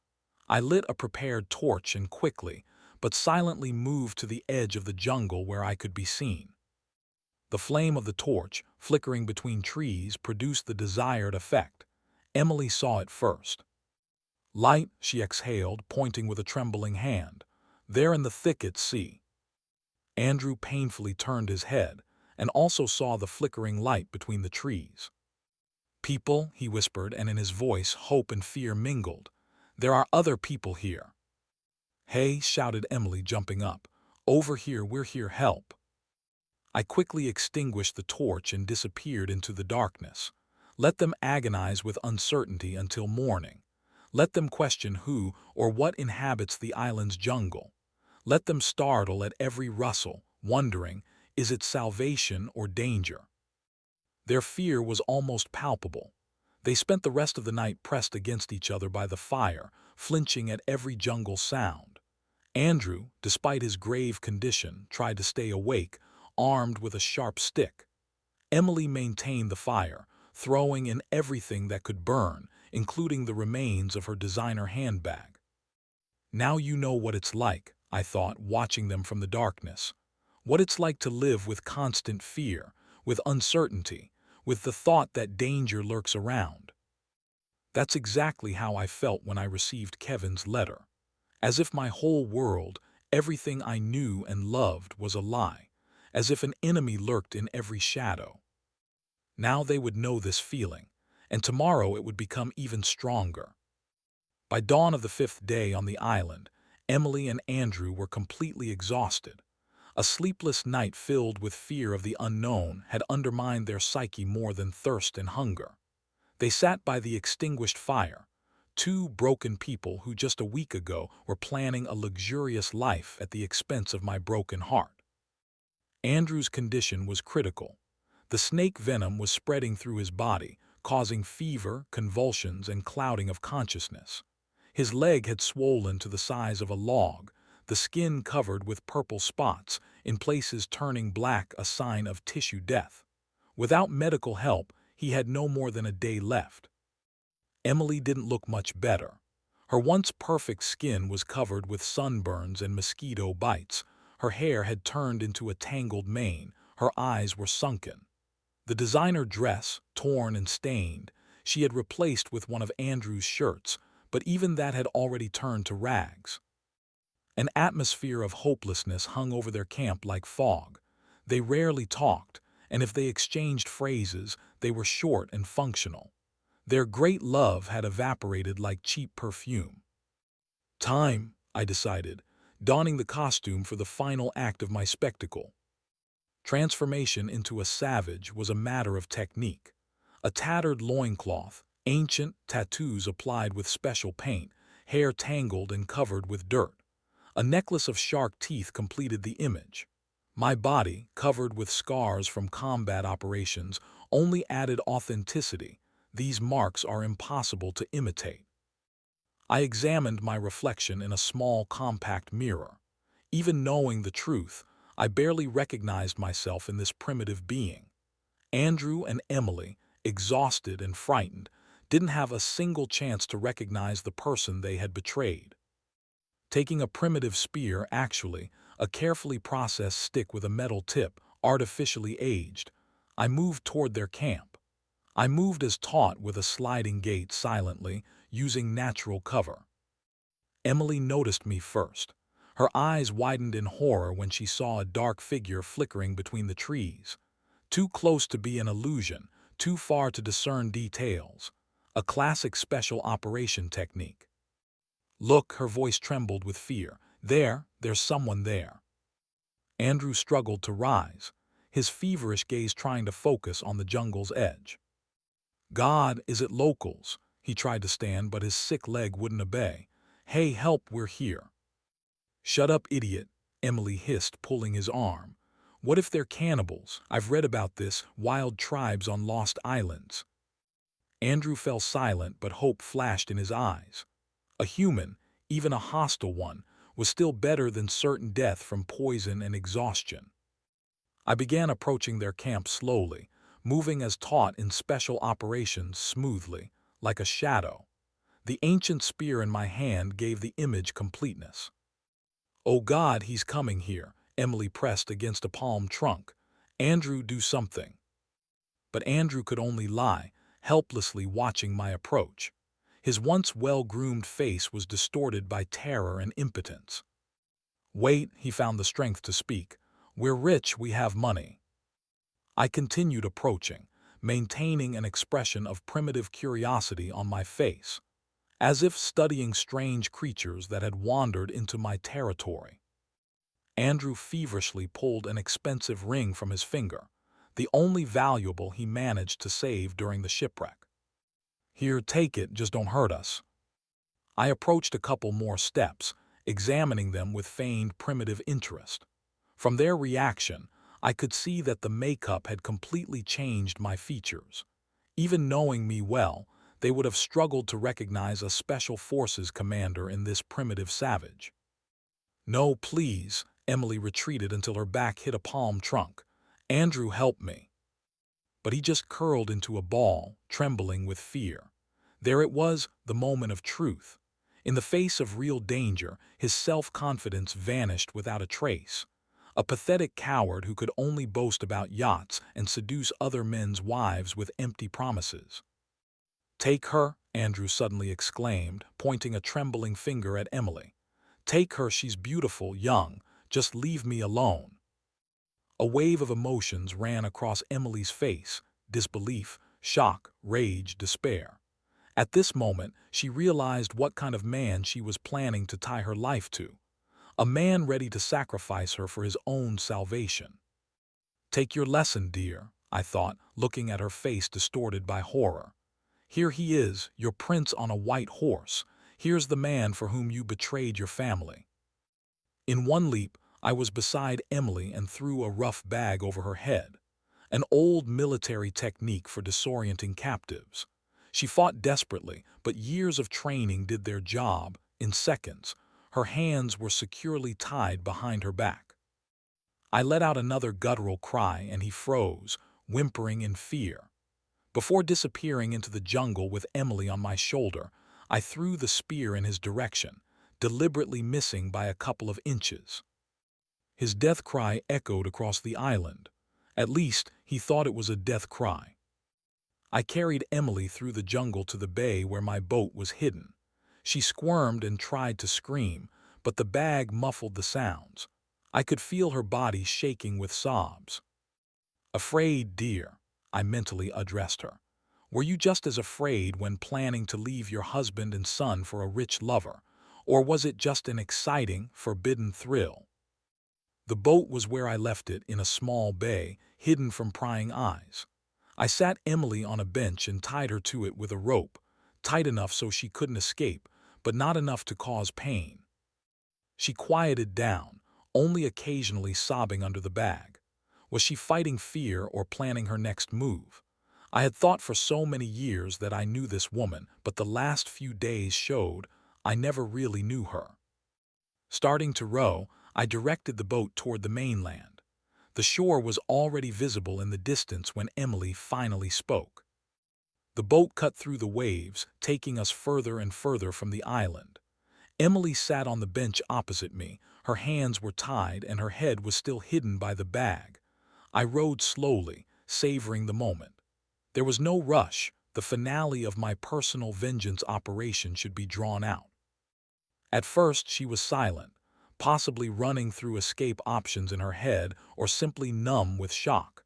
I lit a prepared torch and quickly, but silently moved to the edge of the jungle where I could be seen. The flame of the torch, flickering between trees, produced the desired effect. Emily saw it first. "Light," she exhaled, pointing with a trembling hand. "There in the thicket, see." Andrew painfully turned his head, and also saw the flickering light between the trees. "People," he whispered, and in his voice hope and fear mingled. "There are other people here." "Hey," shouted Emily, jumping up. "Over here, we're here, help." I quickly extinguished the torch and disappeared into the darkness. Let them agonize with uncertainty until morning. Let them question who or what inhabits the island's jungle. Let them startle at every rustle, wondering, is it salvation or danger? Their fear was almost palpable. They spent the rest of the night pressed against each other by the fire, flinching at every jungle sound. Andrew, despite his grave condition, tried to stay awake, armed with a sharp stick. Emily maintained the fire, throwing in everything that could burn, including the remains of her designer handbag. Now you know what it's like, I thought, watching them from the darkness. What it's like to live with constant fear, with uncertainty, with the thought that danger lurks around. That's exactly how I felt when I received Kevin's letter. As if my whole world, everything I knew and loved, was a lie. As if an enemy lurked in every shadow. Now they would know this feeling, and tomorrow it would become even stronger. By dawn of the fifth day on the island, Emily and Andrew were completely exhausted. A sleepless night filled with fear of the unknown had undermined their psyche more than thirst and hunger. They sat by the extinguished fire, two broken people who just a week ago were planning a luxurious life at the expense of my broken heart. Andrew's condition was critical. The snake venom was spreading through his body, causing fever, convulsions, and clouding of consciousness. His leg had swollen to the size of a log, the skin covered with purple spots, in places turning black, a sign of tissue death. Without medical help, he had no more than a day left. Emily didn't look much better. Her once perfect skin was covered with sunburns and mosquito bites. Her hair had turned into a tangled mane. Her eyes were sunken. The designer dress, torn and stained, she had replaced with one of Andrew's shirts, but even that had already turned to rags. An atmosphere of hopelessness hung over their camp like fog. They rarely talked, and if they exchanged phrases, they were short and functional. Their great love had evaporated like cheap perfume. Time, I decided, donning the costume for the final act of my spectacle. Transformation into a savage was a matter of technique. A tattered loincloth, ancient tattoos applied with special paint, hair tangled and covered with dirt. A necklace of shark teeth completed the image. My body, covered with scars from combat operations, only added authenticity. These marks are impossible to imitate. I examined my reflection in a small, compact mirror. Even knowing the truth, I barely recognized myself in this primitive being. Andrew and Emily, exhausted and frightened, didn't have a single chance to recognize the person they had betrayed. Taking a primitive spear, actually, a carefully processed stick with a metal tip, artificially aged, I moved toward their camp. I moved as taught, with a sliding gait, silently, using natural cover. Emily noticed me first. Her eyes widened in horror when she saw a dark figure flickering between the trees. Too close to be an illusion, too far to discern details. A classic special operation technique. Look, her voice trembled with fear. There's someone there. Andrew struggled to rise, his feverish gaze trying to focus on the jungle's edge. God, is it locals? He tried to stand, but his sick leg wouldn't obey. Hey, help, we're here. Shut up, idiot, Emily hissed, pulling his arm. What if they're cannibals? I've read about this, wild tribes on lost islands. Andrew fell silent, but hope flashed in his eyes. A human, even a hostile one, was still better than certain death from poison and exhaustion. I began approaching their camp slowly, moving as taught in special operations smoothly, like a shadow. The ancient spear in my hand gave the image completeness. Oh God, he's coming here, Emily pressed against a palm trunk. Andrew, do something. But Andrew could only lie, helplessly watching my approach. His once well-groomed face was distorted by terror and impotence. Wait, he found the strength to speak. We're rich, we have money. I continued approaching, maintaining an expression of primitive curiosity on my face, as if studying strange creatures that had wandered into my territory. Andrew feverishly pulled an expensive ring from his finger, the only valuable he managed to save during the shipwreck. Here, take it, just don't hurt us. I approached a couple more steps, examining them with feigned primitive interest. From their reaction, I could see that the makeup had completely changed my features. Even knowing me well, they would have struggled to recognize a special forces commander in this primitive savage. "No, please," Emily retreated until her back hit a palm trunk. "Andrew, help me." But he just curled into a ball, trembling with fear. There it was, the moment of truth. In the face of real danger, his self-confidence vanished without a trace. A pathetic coward who could only boast about yachts and seduce other men's wives with empty promises. "Take her," Andrew suddenly exclaimed, pointing a trembling finger at Emily. "Take her, she's beautiful, young. Just leave me alone." A wave of emotions ran across Emily's face: disbelief, shock, rage, despair. At this moment, she realized what kind of man she was planning to tie her life to. A man ready to sacrifice her for his own salvation. "Take your lesson, dear," I thought, looking at her face distorted by horror. "Here he is, your prince on a white horse. Here's the man for whom you betrayed your family." In one leap, I was beside Emily and threw a rough bag over her head, an old military technique for disorienting captives. She fought desperately, but years of training did their job. In seconds, her hands were securely tied behind her back. I let out another guttural cry and he froze, whimpering in fear. Before disappearing into the jungle with Emily on my shoulder, I threw the spear in his direction, deliberately missing by a couple of inches. His death cry echoed across the island. At least, he thought it was a death cry. I carried Emily through the jungle to the bay where my boat was hidden. She squirmed and tried to scream, but the bag muffled the sounds. I could feel her body shaking with sobs. "Afraid, dear," I mentally addressed her. "Were you just as afraid when planning to leave your husband and son for a rich lover, or was it just an exciting, forbidden thrill?" The boat was where I left it, in a small bay, hidden from prying eyes. I sat Emily on a bench and tied her to it with a rope, tight enough so she couldn't escape, but not enough to cause pain. She quieted down, only occasionally sobbing under the bag. Was she fighting fear or planning her next move? I had thought for so many years that I knew this woman, but the last few days showed I never really knew her. Starting to row, I directed the boat toward the mainland. The shore was already visible in the distance when Emily finally spoke. The boat cut through the waves, taking us further and further from the island. Emily sat on the bench opposite me. Her hands were tied and her head was still hidden by the bag. I rowed slowly, savoring the moment. There was no rush. The finale of my personal vengeance operation should be drawn out. At first, she was silent, possibly running through escape options in her head or simply numb with shock.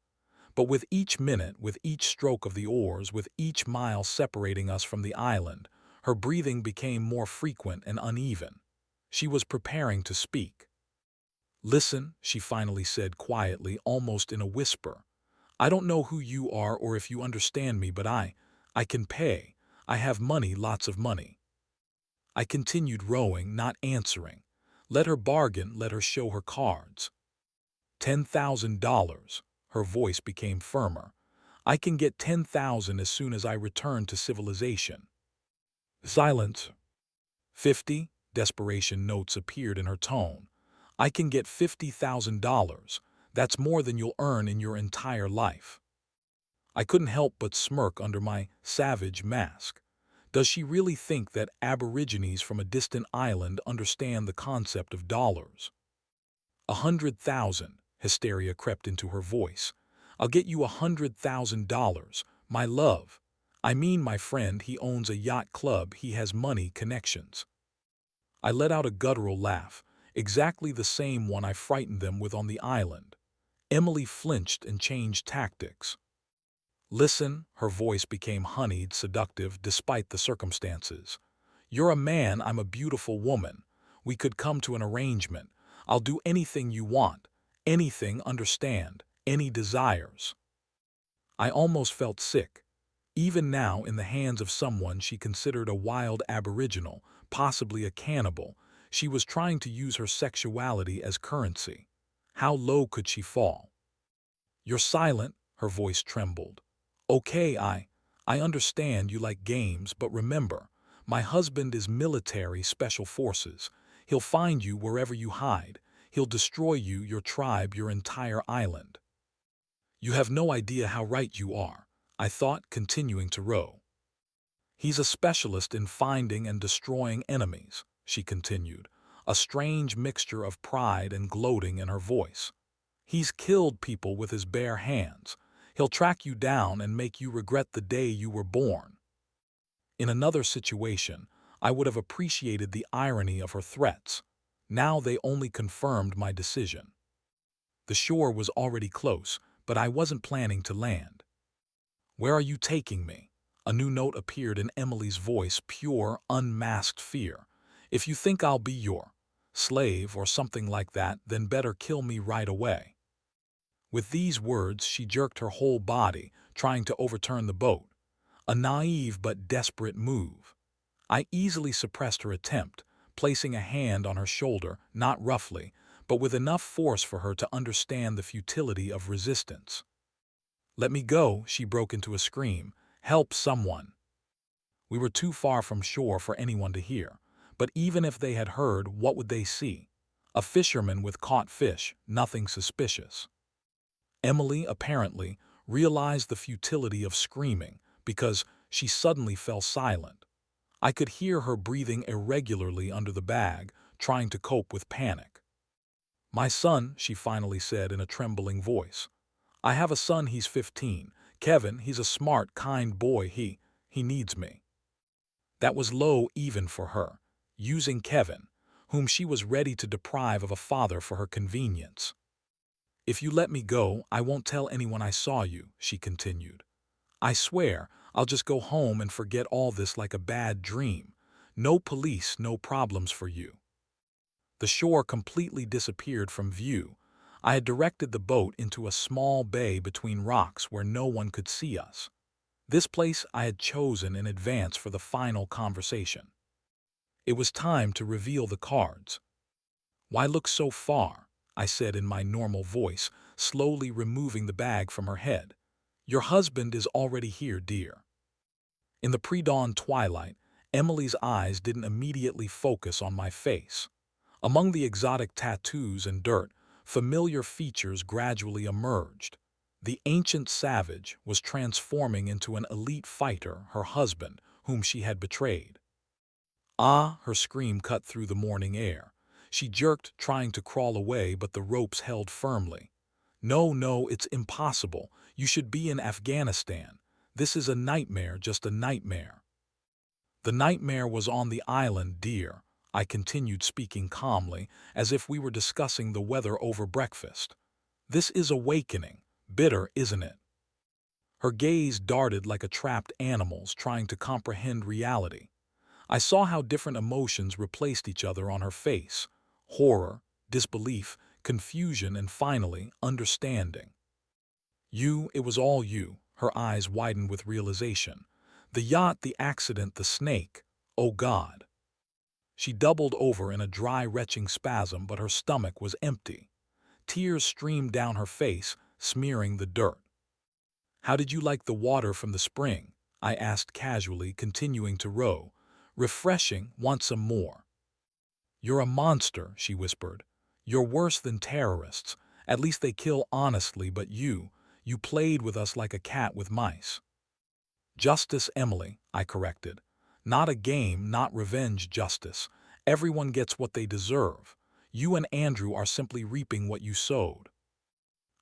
But with each minute, with each stroke of the oars, with each mile separating us from the island, her breathing became more frequent and uneven. She was preparing to speak. "Listen," she finally said quietly, almost in a whisper. "I don't know who you are or if you understand me, but I can pay. I have money, lots of money." I continued rowing, not answering. Let her bargain, let her show her cards. $10,000. Her voice became firmer. "I can get 10,000 as soon as I return to civilization." Silence. 50? Desperation notes appeared in her tone. "I can get $50,000. That's more than you'll earn in your entire life." I couldn't help but smirk under my savage mask. Does she really think that aborigines from a distant island understand the concept of dollars? 100,000, hysteria crept into her voice. "I'll get you $100,000, my love. I mean, my friend, he owns a yacht club, he has money connections." I let out a guttural laugh, exactly the same one I frightened them with on the island. Emily flinched and changed tactics. "Listen," her voice became honeyed, seductive despite the circumstances. "You're a man, I'm a beautiful woman. We could come to an arrangement. I'll do anything you want. Anything, understand, any desires." I almost felt sick. Even now, in the hands of someone she considered a wild aboriginal, possibly a cannibal, She was trying to use her sexuality as currency. How low could she fall? "You're silent," her voice trembled. "Okay, I understand you like games, but remember, my husband is military special forces. He'll find you wherever you hide. He'll destroy you, your tribe, your entire island." "You have no idea how right you are," I thought, continuing to row. "He's a specialist in finding and destroying enemies," she continued, a strange mixture of pride and gloating in her voice. "He's killed people with his bare hands. He'll track you down and make you regret the day you were born." In another situation, I would have appreciated the irony of her threats. Now they only confirmed my decision. The shore was already close, but I wasn't planning to land. "Where are you taking me?" A new note appeared in Emily's voice, pure, unmasked fear. "If you think I'll be your slave or something like that, then better kill me right away." With these words, she jerked her whole body, trying to overturn the boat. A naive but desperate move. I easily suppressed her attempt, placing a hand on her shoulder, not roughly, but with enough force for her to understand the futility of resistance. "Let me go," she broke into a scream. "Help someone." We were too far from shore for anyone to hear, but even if they had heard, what would they see? A fisherman with caught fish, nothing suspicious. Emily, apparently, realized the futility of screaming because she suddenly fell silent. I could hear her breathing irregularly under the bag, trying to cope with panic. "My son," she finally said in a trembling voice. "I have a son, he's 15. Kevin, he's a smart, kind boy, he needs me." That was low even for her, using Kevin, whom she was ready to deprive of a father for her convenience. "If you let me go, I won't tell anyone I saw you," she continued. "I swear, I'll just go home and forget all this like a bad dream. No police, no problems for you." The shore completely disappeared from view. I had directed the boat into a small bay between rocks where no one could see us. This place I had chosen in advance for the final conversation. It was time to reveal the cards. "Why look so far?" I said in my normal voice, slowly removing the bag from her head. "Your husband is already here, dear." In the pre-dawn twilight, Emily's eyes didn't immediately focus on my face. Among the exotic tattoos and dirt, familiar features gradually emerged. The ancient savage was transforming into an elite fighter, her husband, whom she had betrayed. "Ah!" Her scream cut through the morning air. She jerked, trying to crawl away, but the ropes held firmly. "No, no, it's impossible. You should be in Afghanistan. This is a nightmare, just a nightmare." "The nightmare was on the island, dear," I continued, speaking calmly, as if we were discussing the weather over breakfast. "This is awakening. Bitter, isn't it?" Her gaze darted like a trapped animal's, trying to comprehend reality. I saw how different emotions replaced each other on her face: horror, disbelief, confusion, and finally, understanding. It was all you." Her eyes widened with realization. "The yacht, the accident, the snake. Oh God." She doubled over in a dry, retching spasm, but her stomach was empty. Tears streamed down her face, smearing the dirt. "How did you like the water from the spring?" I asked casually, continuing to row. "Refreshing, want some more?" "You're a monster," she whispered. "You're worse than terrorists. At least they kill honestly, but you played with us like a cat with mice." "Justice, Emily," I corrected. "Not a game, not revenge, justice. Everyone gets what they deserve. You and Andrew are simply reaping what you sowed."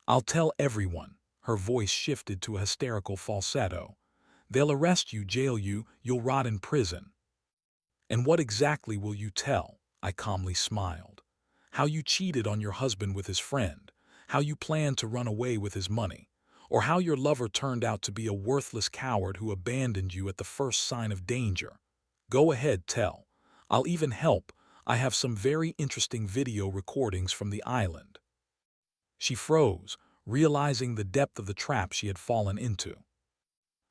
"I'll tell everyone." Her voice shifted to a hysterical falsetto. "They'll arrest you, jail you, you'll rot in prison." "And what exactly will you tell?" I calmly smiled. "How you cheated on your husband with his friend, how you planned to run away with his money, or how your lover turned out to be a worthless coward who abandoned you at the first sign of danger. Go ahead, tell. I'll even help. I have some very interesting video recordings from the island." She froze, realizing the depth of the trap she had fallen into.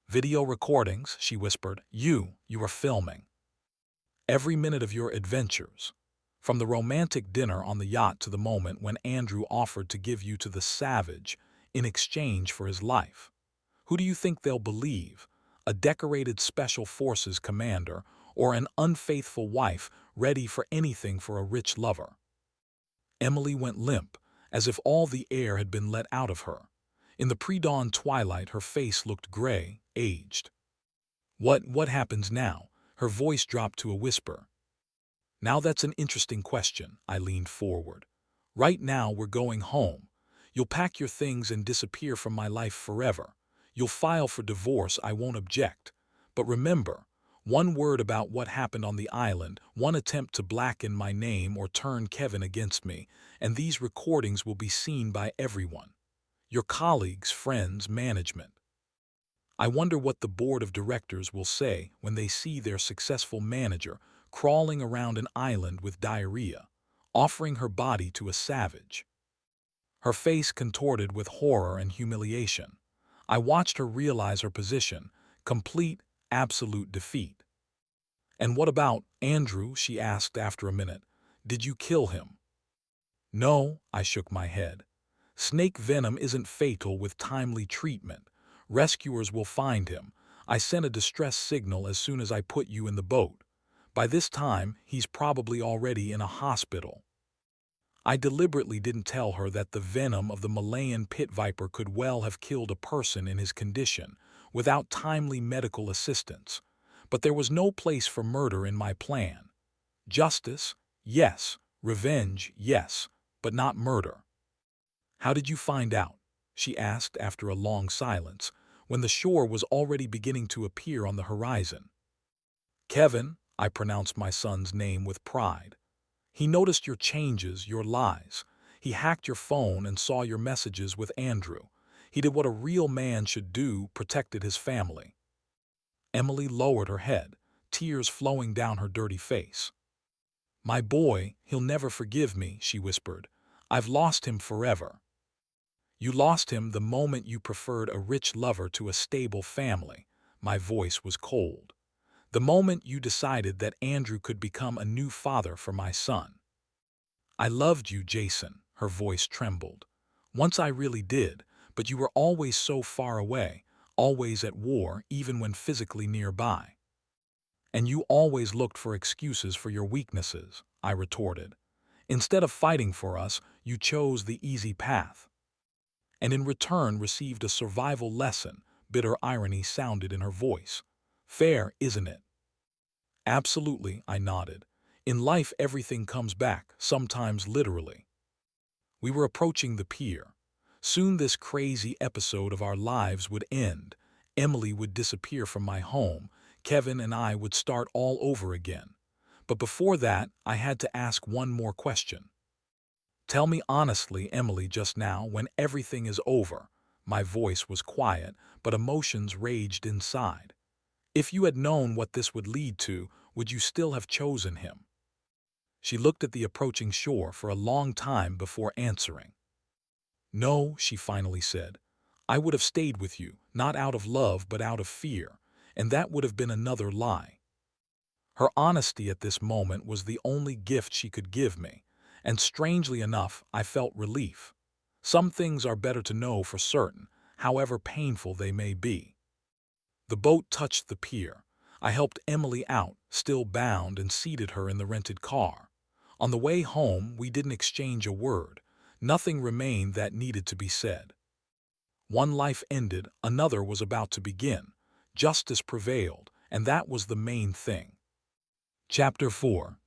"Video recordings," she whispered. You are filming every minute of your adventures. From the romantic dinner on the yacht to the moment when Andrew offered to give you to the Savage in exchange for his life. Who do you think they'll believe? A decorated special forces commander or an unfaithful wife ready for anything for a rich lover? Emily went limp, as if all the air had been let out of her. In the pre-dawn twilight, her face looked gray, aged. What happens now? Her voice dropped to a whisper. Now that's an interesting question. I leaned forward. Right now we're going home. You'll pack your things and disappear from my life forever. You'll file for divorce, I won't object. But remember, one word about what happened on the island, one attempt to blacken my name or turn Kevin against me, and these recordings will be seen by everyone. Your colleagues, friends, management. I wonder what the board of directors will say when they see their successful manager crawling around an island with diarrhea, offering her body to a savage. Her face contorted with horror and humiliation. I watched her realize her position, complete, absolute defeat. "And what about Andrew?" she asked after a minute. "Did you kill him?" "No," I shook my head. "Snake venom isn't fatal with timely treatment. Rescuers will find him. I sent a distress signal as soon as I put you in the boat. By this time, he's probably already in a hospital." I deliberately didn't tell her that the venom of the Malayan pit viper could well have killed a person in his condition without timely medical assistance. But there was no place for murder in my plan. Justice, yes. Revenge, yes. But not murder. "How did you find out?" she asked after a long silence, when the shore was already beginning to appear on the horizon. "Kevin," I pronounced my son's name with pride. "He noticed your changes, your lies. He hacked your phone and saw your messages with Andrew. He did what a real man should do, protected his family." Emily lowered her head, tears flowing down her dirty face. "My boy, he'll never forgive me," she whispered. "I've lost him forever." "You lost him the moment you preferred a rich lover to a stable family." My voice was cold. "The moment you decided that Andrew could become a new father for my son." "I loved you, Jason," her voice trembled. "Once I really did, but you were always so far away, always at war, even when physically nearby." "And you always looked for excuses for your weaknesses," I retorted. "Instead of fighting for us, you chose the easy path. And in return received a survival lesson." Bitter irony sounded in her voice. "Fair, isn't it?" "Absolutely," I nodded. "In life everything comes back, sometimes literally." We were approaching the pier. Soon this crazy episode of our lives would end. Emily would disappear from my home. Kevin and I would start all over again. But before that, I had to ask one more question. "Tell me honestly, Emily, just now, when everything is over." My voice was quiet, but emotions raged inside. "If you had known what this would lead to, would you still have chosen him?" She looked at the approaching shore for a long time before answering. "No," she finally said. "I would have stayed with you, not out of love but out of fear, and that would have been another lie." Her honesty at this moment was the only gift she could give me, and strangely enough, I felt relief. Some things are better to know for certain, however painful they may be. The boat touched the pier. I helped Emily out, still bound, and seated her in the rented car. On the way home, we didn't exchange a word. Nothing remained that needed to be said. One life ended, another was about to begin. Justice prevailed, and that was the main thing. Chapter 4.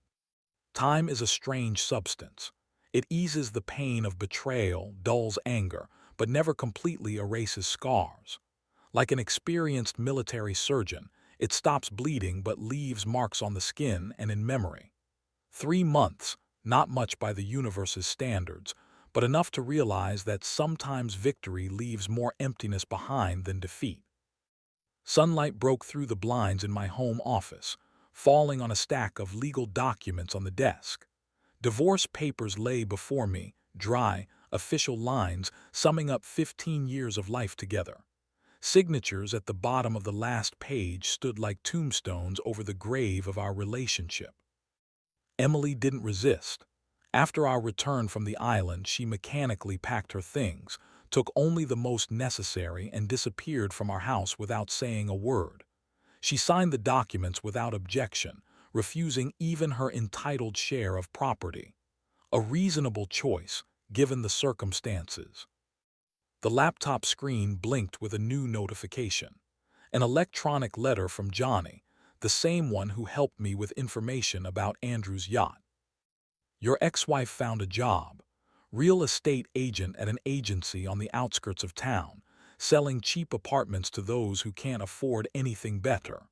Time is a strange substance. It eases the pain of betrayal, dulls anger, but never completely erases scars. Like an experienced military surgeon, it stops bleeding but leaves marks on the skin and in memory. 3 months, not much by the universe's standards, but enough to realize that sometimes victory leaves more emptiness behind than defeat. Sunlight broke through the blinds in my home office, falling on a stack of legal documents on the desk. Divorce papers lay before me, dry, official lines summing up 15 years of life together. Signatures at the bottom of the last page stood like tombstones over the grave of our relationship. Emily didn't resist. After our return from the island, she mechanically packed her things, took only the most necessary, and disappeared from our house without saying a word. She signed the documents without objection, refusing even her entitled share of property. A reasonable choice, given the circumstances. The laptop screen blinked with a new notification. An electronic letter from Johnny, the same one who helped me with information about Andrew's yacht. Your ex-wife found a job, real estate agent at an agency on the outskirts of town, selling cheap apartments to those who can't afford anything better.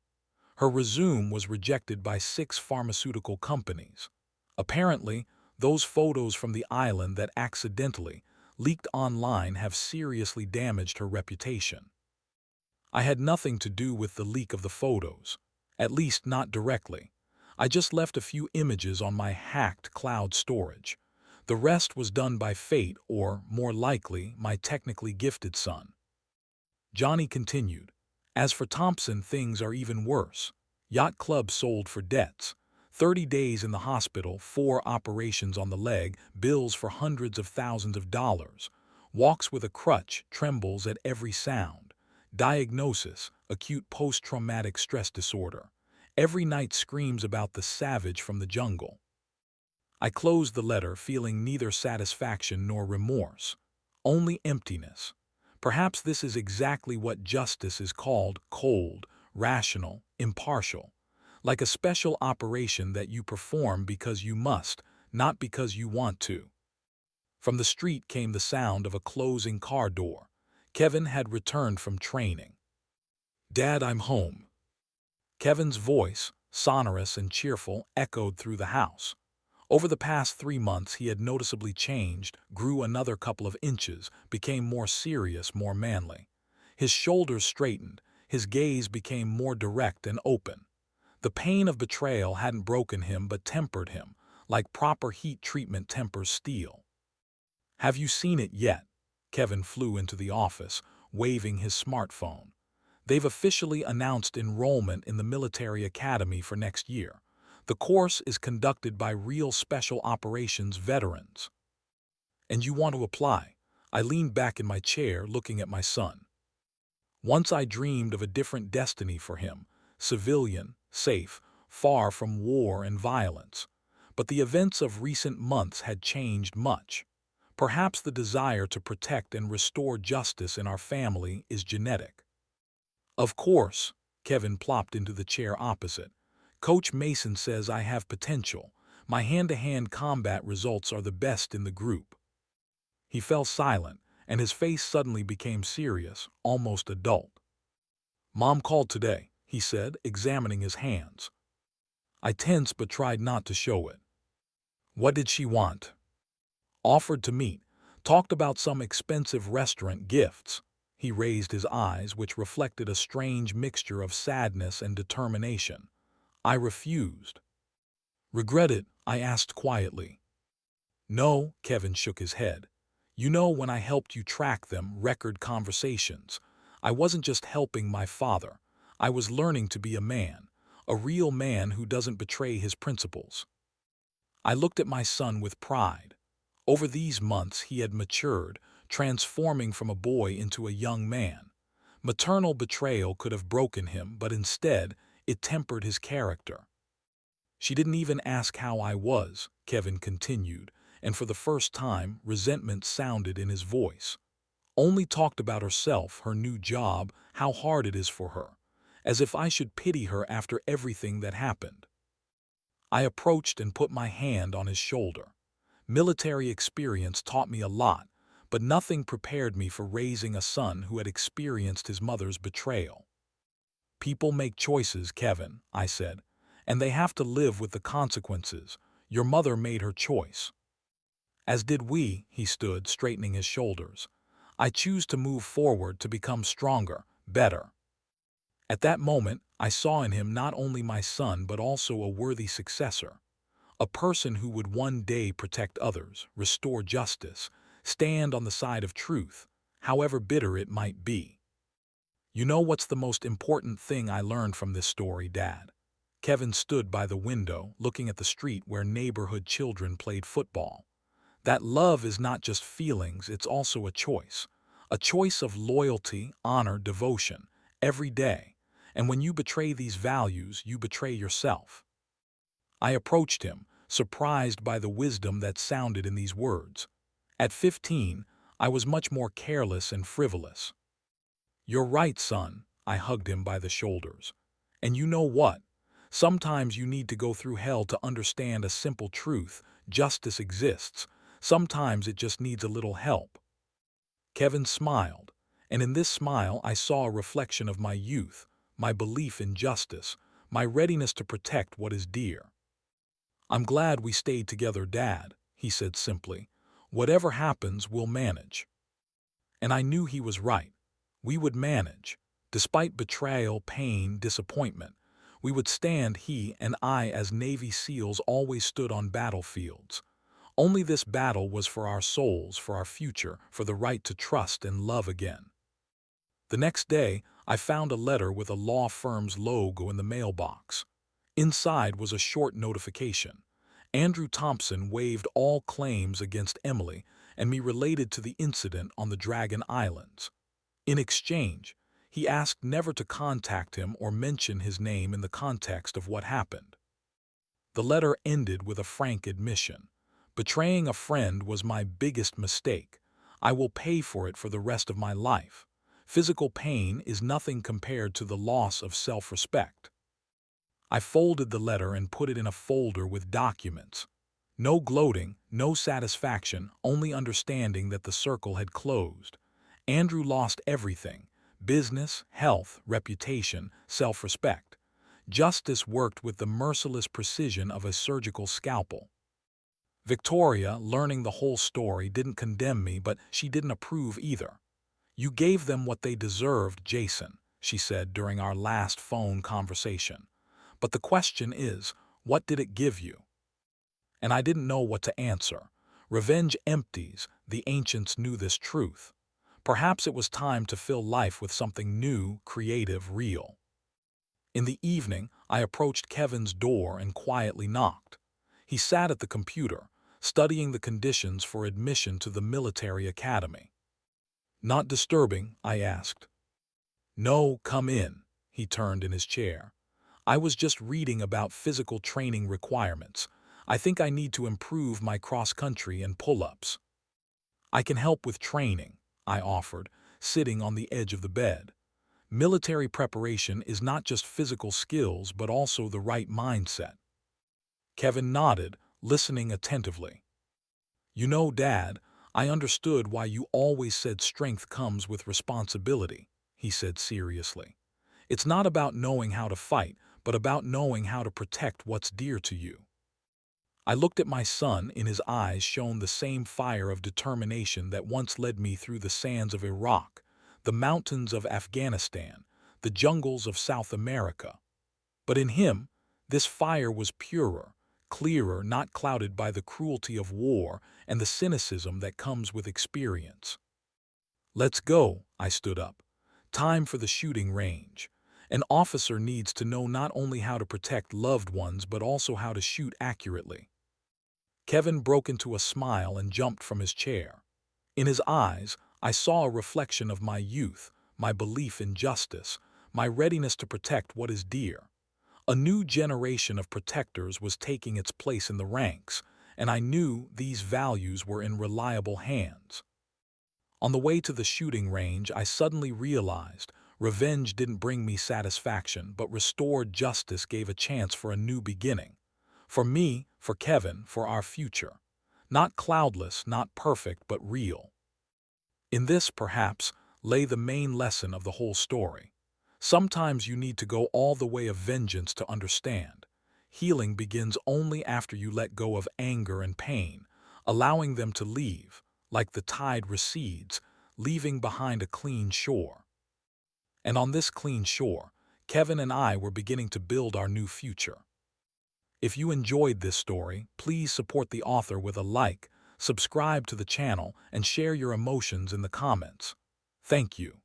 Her resume was rejected by 6 pharmaceutical companies. Apparently, those photos from the island that accidentally leaked online have seriously damaged her reputation. I had nothing to do with the leak of the photos, at least not directly. I just left a few images on my hacked cloud storage. The rest was done by fate or, more likely, my technically gifted son. Johnny continued. As for Thompson, things are even worse. Yacht Club sold for debts. 30 days in the hospital, 4 operations on the leg, bills for hundreds of thousands of dollars. Walks with a crutch, trembles at every sound. Diagnosis, acute post-traumatic stress disorder. Every night screams about the savage from the jungle. I closed the letter feeling neither satisfaction nor remorse, only emptiness. Perhaps this is exactly what justice is called: cold, rational, impartial. Like a special operation that you perform because you must, not because you want to. From the street came the sound of a closing car door. Kevin had returned from training. "Dad, I'm home." Kevin's voice, sonorous and cheerful, echoed through the house. Over the past 3 months, he had noticeably changed, grew another couple of inches, became more serious, more manly. His shoulders straightened, his gaze became more direct and open. The pain of betrayal hadn't broken him but tempered him, like proper heat treatment tempers steel. "Have you seen it yet?" Kevin flew into the office, waving his smartphone. "They've officially announced enrollment in the military academy for next year. The course is conducted by real special operations veterans." "And you want to apply?" I leaned back in my chair, looking at my son. Once I dreamed of a different destiny for him, civilian, safe, far from war and violence. But the events of recent months had changed much. Perhaps the desire to protect and restore justice in our family is genetic. "Of course," Kevin plopped into the chair opposite. "Coach Mason says I have potential. My hand-to-hand combat results are the best in the group." He fell silent, and his face suddenly became serious, almost adult. "Mom called today," he said, examining his hands. I tensed but tried not to show it. "What did she want?" "Offered to meet. Talked about some expensive restaurant gifts." He raised his eyes, which reflected a strange mixture of sadness and determination. I refused. "Regret it?" I asked quietly. "No," Kevin shook his head. "You know, when I helped you track them, record conversations, I wasn't just helping my father. I was learning to be a real man who doesn't betray his principles." I looked at my son with pride. Over these months he had matured, transforming from a boy into a young man. Maternal betrayal could have broken him, but instead, it tempered his character. "She didn't even ask how I was," Kevin continued, and for the first time, resentment sounded in his voice. "Only talked about herself, her new job, how hard it is for her. As if I should pity her after everything that happened." I approached and put my hand on his shoulder. Military experience taught me a lot, but nothing prepared me for raising a son who had experienced his mother's betrayal. "People make choices, Kevin," I said, "and they have to live with the consequences. Your mother made her choice." "As did we," he stood, straightening his shoulders. "I choose to move forward, to become stronger, better." At that moment, I saw in him not only my son but also a worthy successor. A person who would one day protect others, restore justice, stand on the side of truth, however bitter it might be. "You know what's the most important thing I learned from this story, Dad?" Kevin stood by the window, looking at the street where neighborhood children played football. That love is not just feelings, it's also a choice. A choice of loyalty, honor, devotion, every day. And when you betray these values, you betray yourself. I approached him, surprised by the wisdom that sounded in these words. At 15, I was much more careless and frivolous. "You're right, son," I hugged him by the shoulders. "And you know what? Sometimes you need to go through hell to understand a simple truth: justice exists. Sometimes it just needs a little help." Kevin smiled, and in this smile I saw a reflection of my youth, my belief in justice, my readiness to protect what is dear. "I'm glad we stayed together, Dad," he said simply. "Whatever happens, we'll manage." And I knew he was right. We would manage. Despite betrayal, pain, disappointment, we would stand, he and I as Navy SEALs always stood on battlefields. Only this battle was for our souls, for our future, for the right to trust and love again. The next day, I found a letter with a law firm's logo in the mailbox. Inside was a short notification. Andrew Thompson waived all claims against Emily and me related to the incident on the Dragon Islands. In exchange, he asked never to contact him or mention his name in the context of what happened. The letter ended with a frank admission. "Betraying a friend was my biggest mistake. I will pay for it for the rest of my life. Physical pain is nothing compared to the loss of self-respect." I folded the letter and put it in a folder with documents. No gloating, no satisfaction, only understanding that the circle had closed. Andrew lost everything: business, health, reputation, self-respect. Justice worked with the merciless precision of a surgical scalpel. Victoria, learning the whole story, didn't condemn me, but she didn't approve either. "You gave them what they deserved, Jason," she said during our last phone conversation. "But the question is, what did it give you?" And I didn't know what to answer. Revenge empties, the ancients knew this truth. Perhaps it was time to fill life with something new, creative, real. In the evening, I approached Kevin's door and quietly knocked. He sat at the computer, studying the conditions for admission to the military academy. "Not disturbing?" I asked. "No, come in." He turned in his chair. "I was just reading about physical training requirements. I think I need to improve my cross-country and pull-ups." "I can help with training," I offered, sitting on the edge of the bed. Military preparation is not just physical skills, but also the right mindset. Kevin nodded, listening attentively. "You know, Dad, I understood why you always said strength comes with responsibility," he said seriously. "It's not about knowing how to fight, but about knowing how to protect what's dear to you." I looked at my son. In his eyes shone the same fire of determination that once led me through the sands of Iraq, the mountains of Afghanistan, the jungles of South America. But in him, this fire was purer, clearer, not clouded by the cruelty of war and the cynicism that comes with experience. "Let's go," I stood up. "Time for the shooting range. An officer needs to know not only how to protect loved ones but also how to shoot accurately." Kevin broke into a smile and jumped from his chair. In his eyes, I saw a reflection of my youth, my belief in justice, my readiness to protect what is dear. A new generation of protectors was taking its place in the ranks, and I knew these values were in reliable hands. On the way to the shooting range, I suddenly realized revenge didn't bring me satisfaction, but restored justice gave a chance for a new beginning. For me, for Kevin, for our future. Not cloudless, not perfect, but real. In this, perhaps, lay the main lesson of the whole story. Sometimes you need to go all the way of vengeance to understand. Healing begins only after you let go of anger and pain, allowing them to leave, like the tide recedes, leaving behind a clean shore. And on this clean shore, Kevin and I were beginning to build our new future. If you enjoyed this story, please support the author with a like, subscribe to the channel, and share your emotions in the comments. Thank you.